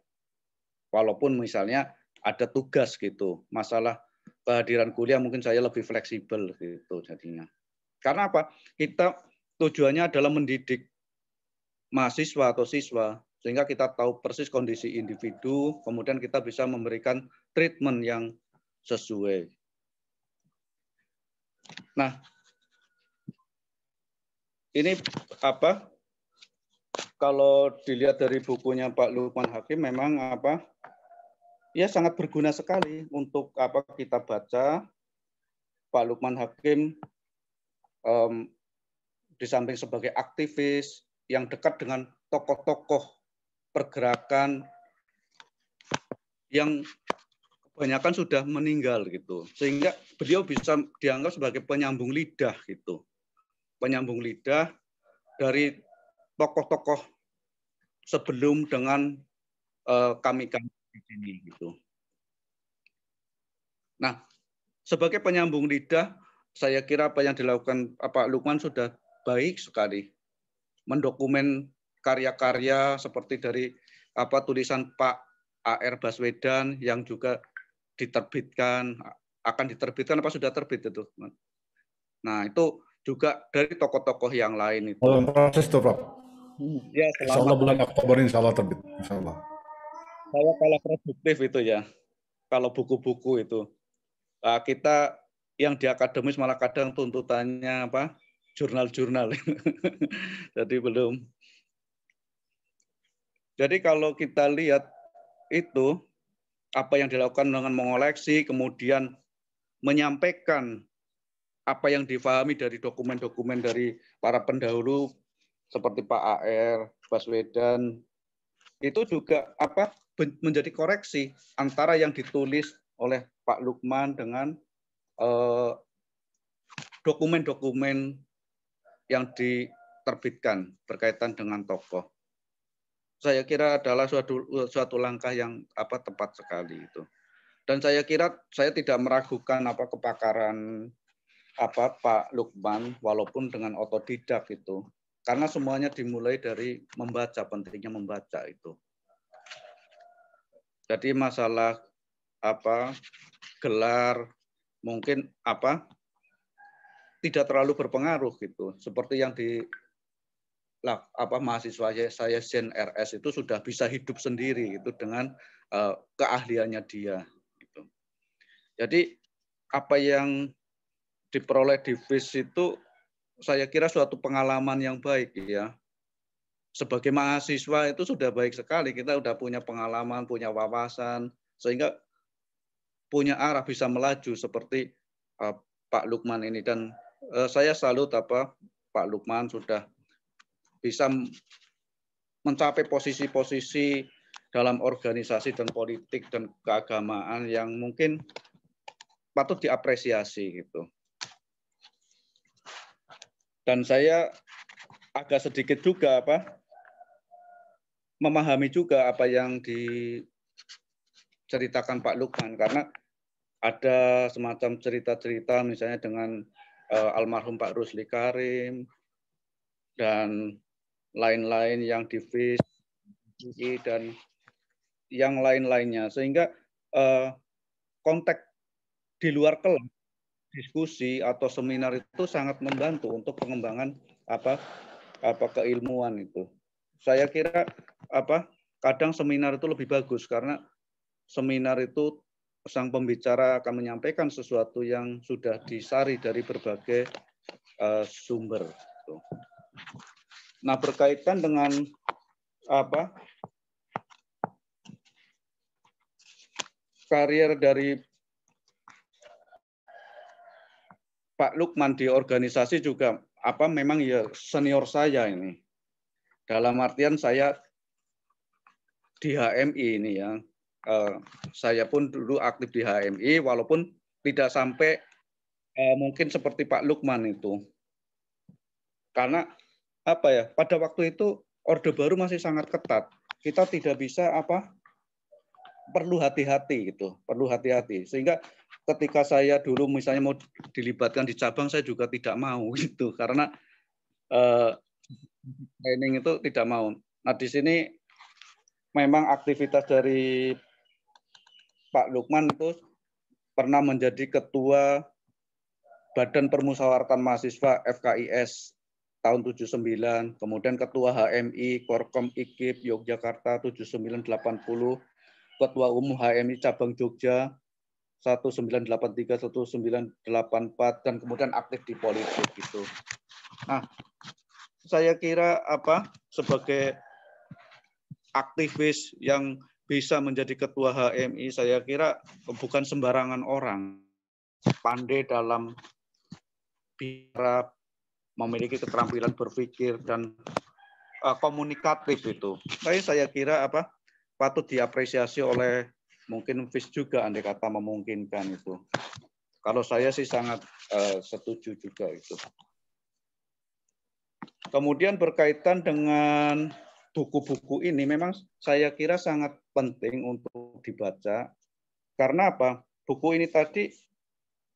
walaupun misalnya ada tugas gitu, masalah kehadiran kuliah mungkin saya lebih fleksibel gitu jadinya. Karena kita tujuannya adalah mendidik mahasiswa atau siswa sehingga kita tahu persis kondisi individu, kemudian kita bisa memberikan treatment yang sesuai. Nah, ini kalau dilihat dari bukunya Pak Lukman Hakim memang ya sangat berguna sekali untuk kita baca. Pak Lukman Hakim di samping sebagai aktivis yang dekat dengan tokoh-tokoh pergerakan yang kebanyakan sudah meninggal gitu, sehingga beliau bisa dianggap sebagai penyambung lidah gitu, penyambung lidah dari tokoh-tokoh sebelum dengan kami di sini gitu. Nah, sebagai penyambung lidah, saya kira apa yang dilakukan Pak Lukman sudah baik sekali, mendokumen karya-karya seperti dari tulisan Pak A.R. Baswedan yang juga diterbitkan, akan diterbitkan apa sudah terbit itu. Nah itu juga dari tokoh-tokoh yang lain itu. Dalam proses itu, Prof. Ya, Insya Allah bulan Oktober insya Allah terbit. Insya Allah. Saya kalah produktif itu ya. Kalau buku-buku itu. Kita yang di akademis malah kadang tuntutannya jurnal-jurnal. Jadi belum. Jadi kalau kita lihat itu, apa yang dilakukan dengan mengoleksi, kemudian menyampaikan apa yang difahami dari dokumen-dokumen dari para pendahulu seperti Pak AR, Baswedan, itu juga menjadi koreksi antara yang ditulis oleh Pak Lukman dengan dokumen-dokumen yang diterbitkan berkaitan dengan tokoh. Saya kira adalah suatu langkah yang tepat sekali itu. Dan saya kira saya tidak meragukan kepakaran Pak Lukman walaupun dengan otodidak itu. Karena semuanya dimulai dari membaca, pentingnya membaca itu. Jadi masalah gelar mungkin tidak terlalu berpengaruh gitu. Seperti yang mahasiswa saya Zen RS itu sudah bisa hidup sendiri itu dengan keahliannya dia gitu. Jadi apa yang diperoleh di FIS itu saya kira suatu pengalaman yang baik ya. Sebagai mahasiswa itu sudah baik sekali, kita sudah punya pengalaman, punya wawasan, sehingga punya arah bisa melaju seperti Pak Lukman ini. Dan saya salut Pak Lukman sudah bisa mencapai posisi-posisi dalam organisasi dan politik dan keagamaan yang mungkin patut diapresiasi gitu. Dan saya agak sedikit juga memahami juga apa yang diceritakan Pak Lukman, karena ada semacam cerita-cerita misalnya dengan almarhum Pak Rusli Karim dan lain-lain yang di FIS dan yang lain-lainnya, sehingga konteks di luar kelas diskusi atau seminar itu sangat membantu untuk pengembangan keilmuan itu. Saya kira kadang seminar itu lebih bagus karena seminar itu sang pembicara akan menyampaikan sesuatu yang sudah disari dari berbagai sumber. Nah, berkaitan dengan karier dari Pak Lukman di organisasi juga memang ya senior saya ini. Dalam artian saya di HMI ini ya. Saya pun dulu aktif di HMI walaupun tidak sampai mungkin seperti Pak Lukman itu. Karena pada waktu itu Orde Baru masih sangat ketat. Kita tidak bisa perlu hati-hati gitu, perlu hati-hati. Sehingga ketika saya dulu misalnya mau dilibatkan di cabang, saya juga tidak mau gitu, karena training itu tidak mau. Nah, di sini memang aktivitas dari Pak Lukman itu pernah menjadi ketua Badan Permusyawaratan Mahasiswa FKIS tahun 79, kemudian ketua HMI Korkom IKIP Yogyakarta 7980, ketua umum HMI cabang Jogja 1983 1984, dan kemudian aktif di politik gitu. Nah, saya kira sebagai aktivis yang bisa menjadi ketua HMI, saya kira bukan sembarangan orang, pandai dalam bicara, memiliki keterampilan berpikir dan komunikatif itu. Saya kira patut diapresiasi oleh mungkin FIS juga, andai kata memungkinkan itu. Kalau saya sih sangat setuju juga itu. Kemudian berkaitan dengan buku-buku ini, memang saya kira sangat penting untuk dibaca. Karena buku ini tadi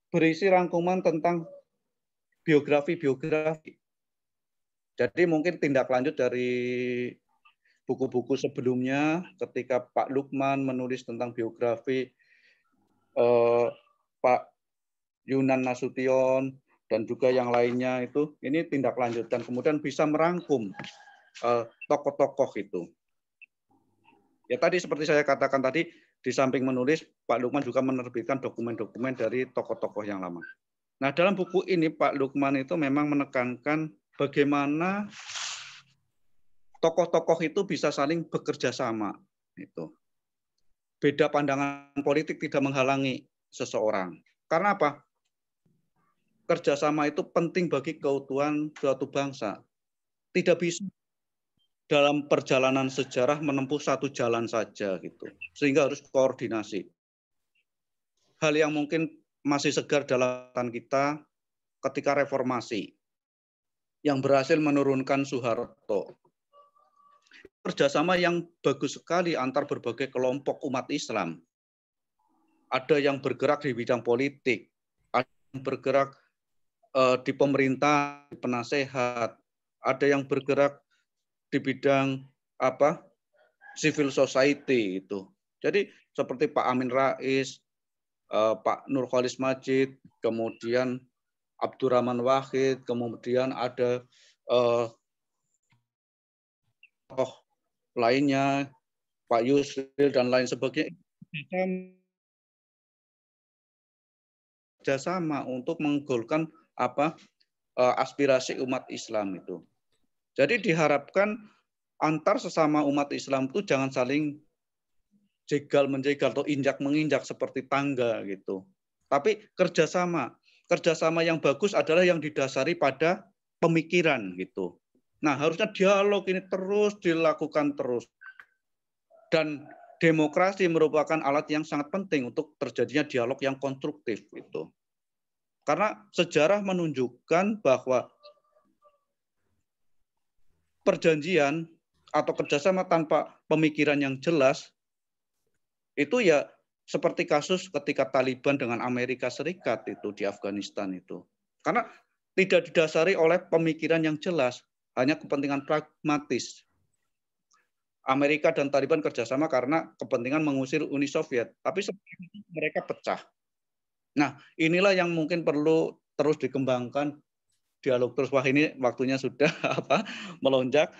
berisi rangkuman tentang biografi-biografi. Jadi mungkin tindak lanjut dari buku-buku sebelumnya ketika Pak Lukman menulis tentang biografi Pak Yunan Nasution dan juga yang lainnya itu, ini tindak lanjut dan kemudian bisa merangkum tokoh-tokoh itu. Ya tadi seperti saya katakan tadi, di samping menulis, Pak Lukman juga menerbitkan dokumen-dokumen dari tokoh-tokoh yang lama. Nah, dalam buku ini Pak Lukman itu memang menekankan bagaimana tokoh-tokoh itu bisa saling bekerja sama. Itu. Beda pandangan politik tidak menghalangi seseorang. Karena apa? Kerjasama itu penting bagi keutuhan suatu bangsa. Tidak bisa dalam perjalanan sejarah menempuh satu jalan saja gitu. Sehingga harus koordinasi. Hal yang mungkin masih segar dalam kita ketika reformasi yang berhasil menurunkan Soeharto. Kerjasama yang bagus sekali antar berbagai kelompok umat Islam. Ada yang bergerak di bidang politik, ada yang bergerak di pemerintah, di penasehat, ada yang bergerak di bidang civil society itu. Jadi seperti Pak Amin Rais, Pak Nurholis Majid, kemudian Abdurrahman Wahid, kemudian ada tokoh lainnya, Pak Yusril dan lain sebagainya. Kerjasama untuk menggolkan aspirasi umat Islam itu. Jadi diharapkan antar sesama umat Islam itu jangan saling jegal-menjegal atau injak-menginjak seperti tangga gitu. Tapi kerjasama yang bagus adalah yang didasari pada pemikiran gitu. Nah, harusnya dialog ini terus dilakukan terus. Dan demokrasi merupakan alat yang sangat penting untuk terjadinya dialog yang konstruktif gitu. Karena sejarah menunjukkan bahwa perjanjian atau kerjasama tanpa pemikiran yang jelas itu ya seperti kasus ketika Taliban dengan Amerika Serikat itu di Afghanistan itu. Karena tidak didasari oleh pemikiran yang jelas, hanya kepentingan pragmatis. Amerika dan Taliban kerjasama karena kepentingan mengusir Uni Soviet, tapi sebenarnya mereka pecah. Nah, inilah yang mungkin perlu terus dikembangkan dialog terus. Wah, ini waktunya sudah melonjak,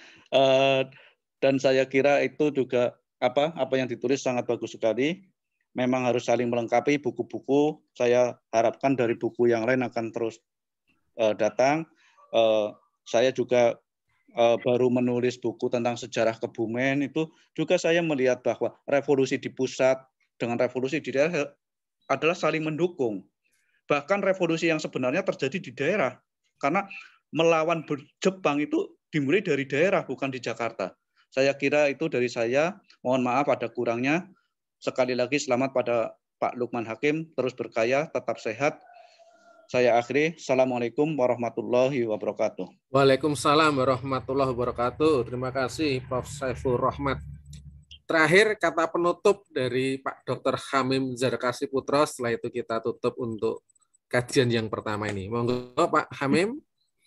dan saya kira itu juga apa yang ditulis sangat bagus sekali. Memang harus saling melengkapi buku-buku. Saya harapkan dari buku yang lain akan terus datang. Saya juga baru menulis buku tentang sejarah Kebumen, itu juga saya melihat bahwa revolusi di pusat dengan revolusi di daerah adalah saling mendukung. Bahkan revolusi yang sebenarnya terjadi di daerah, karena melawan Jepang itu dimulai dari daerah, bukan di Jakarta. Saya kira itu dari saya. Mohon maaf ada kurangnya. Sekali lagi selamat pada Pak Lukman Hakim, terus berkaya, tetap sehat. Saya akhiri. Assalamualaikum warahmatullahi wabarakatuh. Waalaikumsalam warahmatullahi wabarakatuh. Terima kasih Prof. Saiful Rahmat. Terakhir kata penutup dari Pak Dr. Hamim Zarkasi Putra, setelah itu kita tutup untuk kajian yang pertama ini. Monggo Pak Hamim.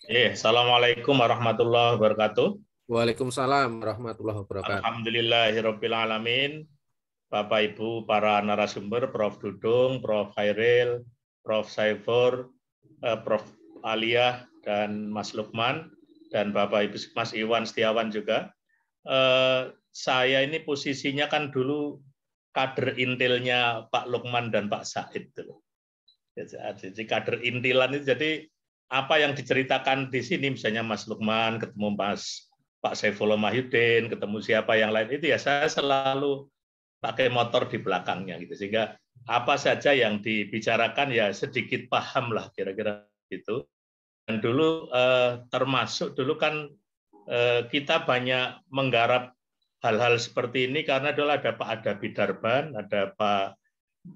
Assalamualaikum warahmatullahi wabarakatuh. Waalaikumsalam warahmatullahi wabarakatuh. Alhamdulillahirabbil alamin. Bapak Ibu para narasumber, Prof. Dudung, Prof. Khairil, Prof. Saiful, Prof. Aliyah dan Mas Lukman, dan Bapak Ibu Mas Iwan Setiawan juga. Saya ini posisinya kan dulu kader intilnya Pak Lukman dan Pak Said. Jadi kader intilan itu, jadi apa yang diceritakan di sini, misalnya Mas Lukman ketemu Pak Saifullah Mahyudin, ketemu siapa yang lain, itu ya saya selalu pakai motor di belakangnya gitu, sehingga apa saja yang dibicarakan ya sedikit paham lah kira-kira gitu. Dan dulu termasuk dulu kan kita banyak menggarap hal-hal seperti ini karena dulu ada Pak Adabi Darban, ada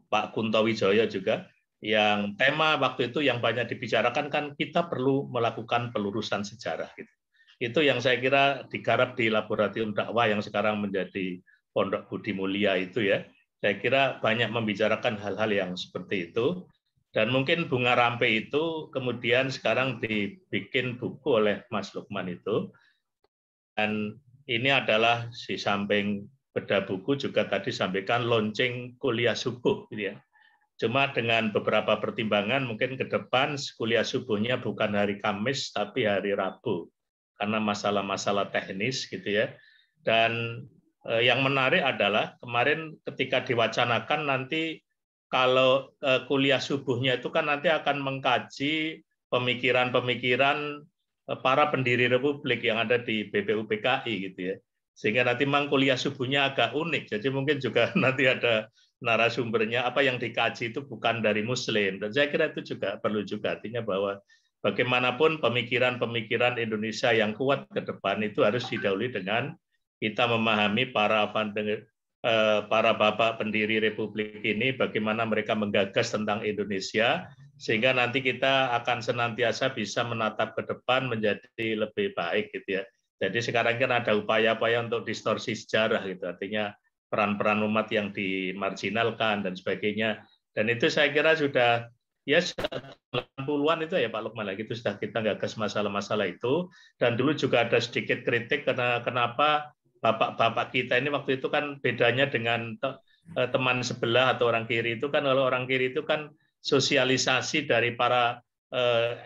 Pak Kunto Wijoyo juga, yang tema waktu itu yang banyak dibicarakan kan kita perlu melakukan pelurusan sejarah gitu. Itu yang saya kira digarap di Laboratorium Dakwah yang sekarang menjadi Pondok Budi Mulia itu ya. Saya kira banyak membicarakan hal-hal yang seperti itu. Dan mungkin Bunga Rampe itu kemudian sekarang dibikin buku oleh Mas Lukman itu. Dan ini adalah di samping beda buku juga tadi sampaikan launching kuliah subuh gitu ya. Cuma dengan beberapa pertimbangan mungkin ke depan kuliah subuhnya bukan hari Kamis tapi hari Rabu karena masalah-masalah teknis gitu ya. Dan yang menarik adalah kemarin ketika diwacanakan nanti kalau kuliah subuhnya itu kan nanti akan mengkaji pemikiran-pemikiran para pendiri Republik yang ada di BPUPKI gitu ya. Sehingga nanti memang kuliah subuhnya agak unik. Jadi mungkin juga nanti ada narasumbernya apa yang dikaji itu bukan dari Muslim. Dan saya kira itu juga perlu juga, artinya bahwa bagaimanapun pemikiran-pemikiran Indonesia yang kuat ke depan itu harus didahului dengan kita memahami para bapak pendiri Republik ini, bagaimana mereka menggagas tentang Indonesia, sehingga nanti kita akan senantiasa bisa menatap ke depan menjadi lebih baik gitu ya. Jadi sekarang kan ada upaya-upaya untuk distorsi sejarah gitu, artinya peran-peran umat yang dimarginalkan dan sebagainya. Dan itu saya kira sudah ya 90-an itu ya Pak Lukman, itu sudah kita gagas masalah-masalah itu. Dan dulu juga ada sedikit kritik karena kenapa bapak-bapak kita ini waktu itu kan bedanya dengan teman sebelah atau orang kiri itu kan, kalau orang kiri itu kan sosialisasi dari para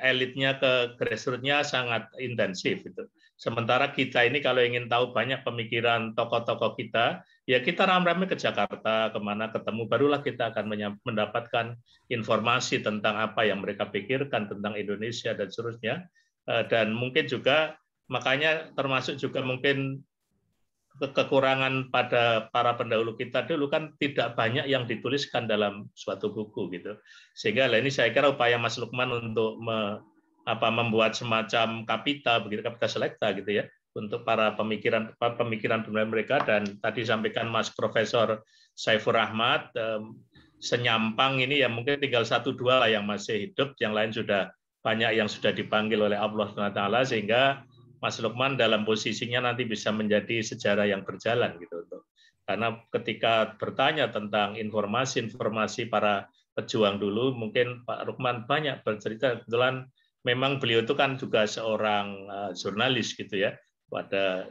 elitnya ke grassroots-nya sangat intensif itu. Sementara kita ini kalau ingin tahu banyak pemikiran tokoh-tokoh kita, ya kita rame-rame ke Jakarta, kemana ketemu, barulah kita akan mendapatkan informasi tentang apa yang mereka pikirkan tentang Indonesia dan seterusnya. Dan mungkin juga, makanya termasuk juga mungkin kekurangan pada para pendahulu kita dulu kan tidak banyak yang dituliskan dalam suatu buku gitu. Sehingga ini saya kira upaya Mas Lukman untuk membuat semacam kapita begitu, kapita selekta gitu ya, untuk para pemikiran mereka. Dan tadi sampaikan Mas Profesor Saifur Rahmat, senyampang ini ya mungkin tinggal 1-2 lah yang masih hidup, yang lain sudah banyak yang sudah dipanggil oleh Allah SWT, sehingga Mas Lukman dalam posisinya nanti bisa menjadi sejarah yang berjalan gitu. Karena ketika bertanya tentang informasi-informasi para pejuang dulu, mungkin Pak Lukman banyak bercerita. Kebetulan memang beliau itu kan juga seorang jurnalis gitu ya.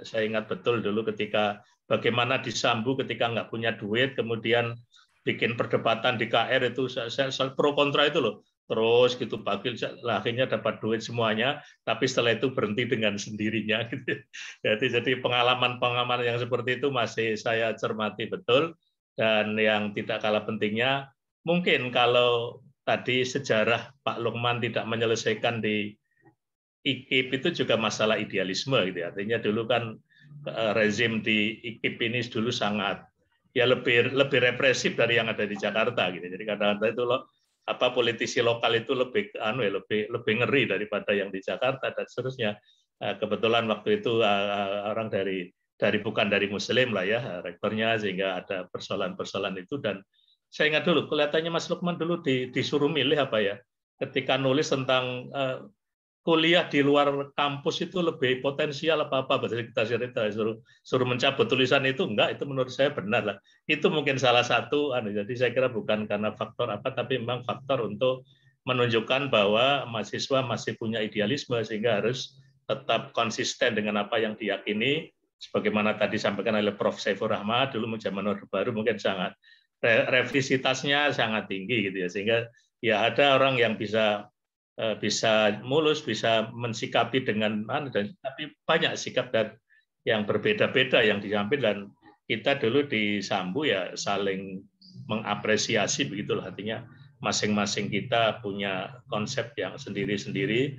Saya ingat betul dulu ketika bagaimana disambu ketika nggak punya duit, kemudian bikin perdebatan di KR itu, saya pro kontra itu loh. Terus gitu panggil, akhirnya dapat duit semuanya, tapi setelah itu berhenti dengan sendirinya. Gitu. Jadi pengalaman-pengalaman yang seperti itu masih saya cermati betul. Dan yang tidak kalah pentingnya, mungkin kalau tadi sejarah Pak Lukman tidak menyelesaikan di IKIP itu juga masalah idealisme gitu. Artinya dulu kan rezim di IKIP ini dulu sangat ya lebih represif dari yang ada di Jakarta gitu. Jadi kadang-kadang itu loh, politisi lokal itu lebih ngeri daripada yang di Jakarta dan seterusnya. Kebetulan waktu itu orang bukan dari Muslim lah ya rektornya, sehingga ada persoalan-persoalan itu. Dan saya ingat dulu kelihatannya Mas Lukman dulu disuruh milih apa ya, ketika nulis tentang kuliah di luar kampus itu lebih potensial apa-apa, kita suruh mencabut tulisan itu, enggak, itu menurut saya benar lah. Itu mungkin salah satu, jadi saya kira bukan karena faktor apa, tapi memang faktor untuk menunjukkan bahwa mahasiswa masih punya idealisme, sehingga harus tetap konsisten dengan apa yang diyakini, sebagaimana tadi sampaikan oleh Prof. Saifur Rahmat, dulu zaman Orde Baru mungkin sangat, revisitasnya sangat tinggi gitu ya, sehingga ya ada orang yang bisa mulus, bisa mensikapi dengan tapi banyak sikap dan yang berbeda-beda yang diambil. Dan kita dulu di Sambu ya saling mengapresiasi begitulah, artinya masing-masing kita punya konsep yang sendiri-sendiri.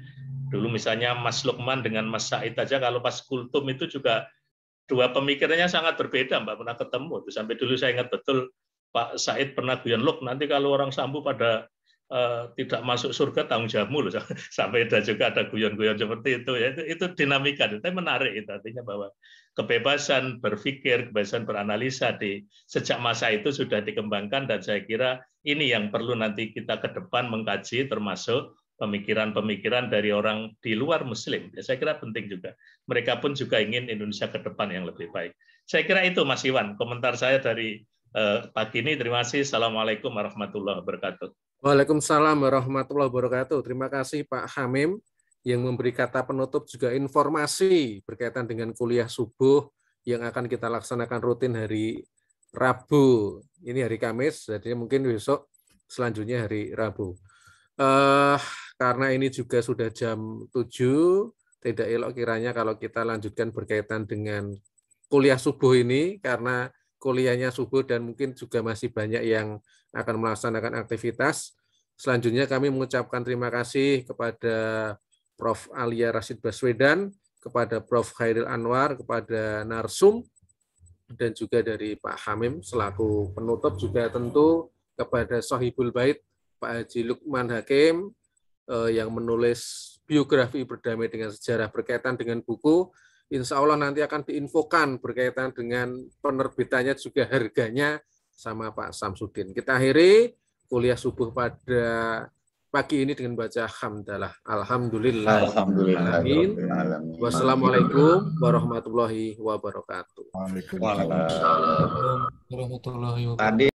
Dulu misalnya Mas Lukman dengan Mas Said aja kalau pas kultum itu juga dua pemikirannya sangat berbeda, Mbak, pernah ketemu. Sampai dulu saya ingat betul Pak Said pernah guyon, "Luk, nanti kalau orang Sambu pada tidak masuk surga tanggung jawabmu loh." Sampai juga ada guyon-guyon seperti itu ya. Itu dinamika, itu menarik itu, artinya bahwa kebebasan berpikir, kebebasan beranalisa sejak masa itu sudah dikembangkan. Dan saya kira ini yang perlu nanti kita ke depan mengkaji, termasuk pemikiran-pemikiran dari orang di luar Muslim. Ya, saya kira penting juga. Mereka pun juga ingin Indonesia ke depan yang lebih baik. Saya kira itu Mas Iwan komentar saya dari pagi ini. Terima kasih. Assalamualaikum warahmatullahi wabarakatuh. Waalaikumsalam warahmatullahi wabarakatuh. Terima kasih Pak Hamim yang memberi kata penutup juga informasi berkaitan dengan kuliah subuh yang akan kita laksanakan rutin hari Rabu. Ini hari Kamis, jadi mungkin besok selanjutnya hari Rabu. Karena ini juga sudah jam 7, tidak elok kiranya kalau kita lanjutkan berkaitan dengan kuliah subuh ini, karena kuliahnya subuh dan mungkin juga masih banyak yang akan melaksanakan aktivitas. Selanjutnya kami mengucapkan terima kasih kepada Prof. Alia Rashid Baswedan, kepada Prof. Khairil Anwar, kepada Narsum, dan juga dari Pak Hamim selaku penutup, juga tentu kepada Sohibul Bait Pak Haji Lukman Hakim yang menulis biografi Berdamai dengan Sejarah berkaitan dengan buku. Insya Allah nanti akan diinfokan berkaitan dengan penerbitannya, juga harganya sama Pak Samsudin. Kita akhiri kuliah subuh pada pagi ini dengan baca hamdalah. Alhamdulillah. Alhamdulillah. Wassalamualaikum warahmatullahi wabarakatuh. Waalaikumsalam. Waalaikumsalam. warahmatullahi wabarakatuh. Tadi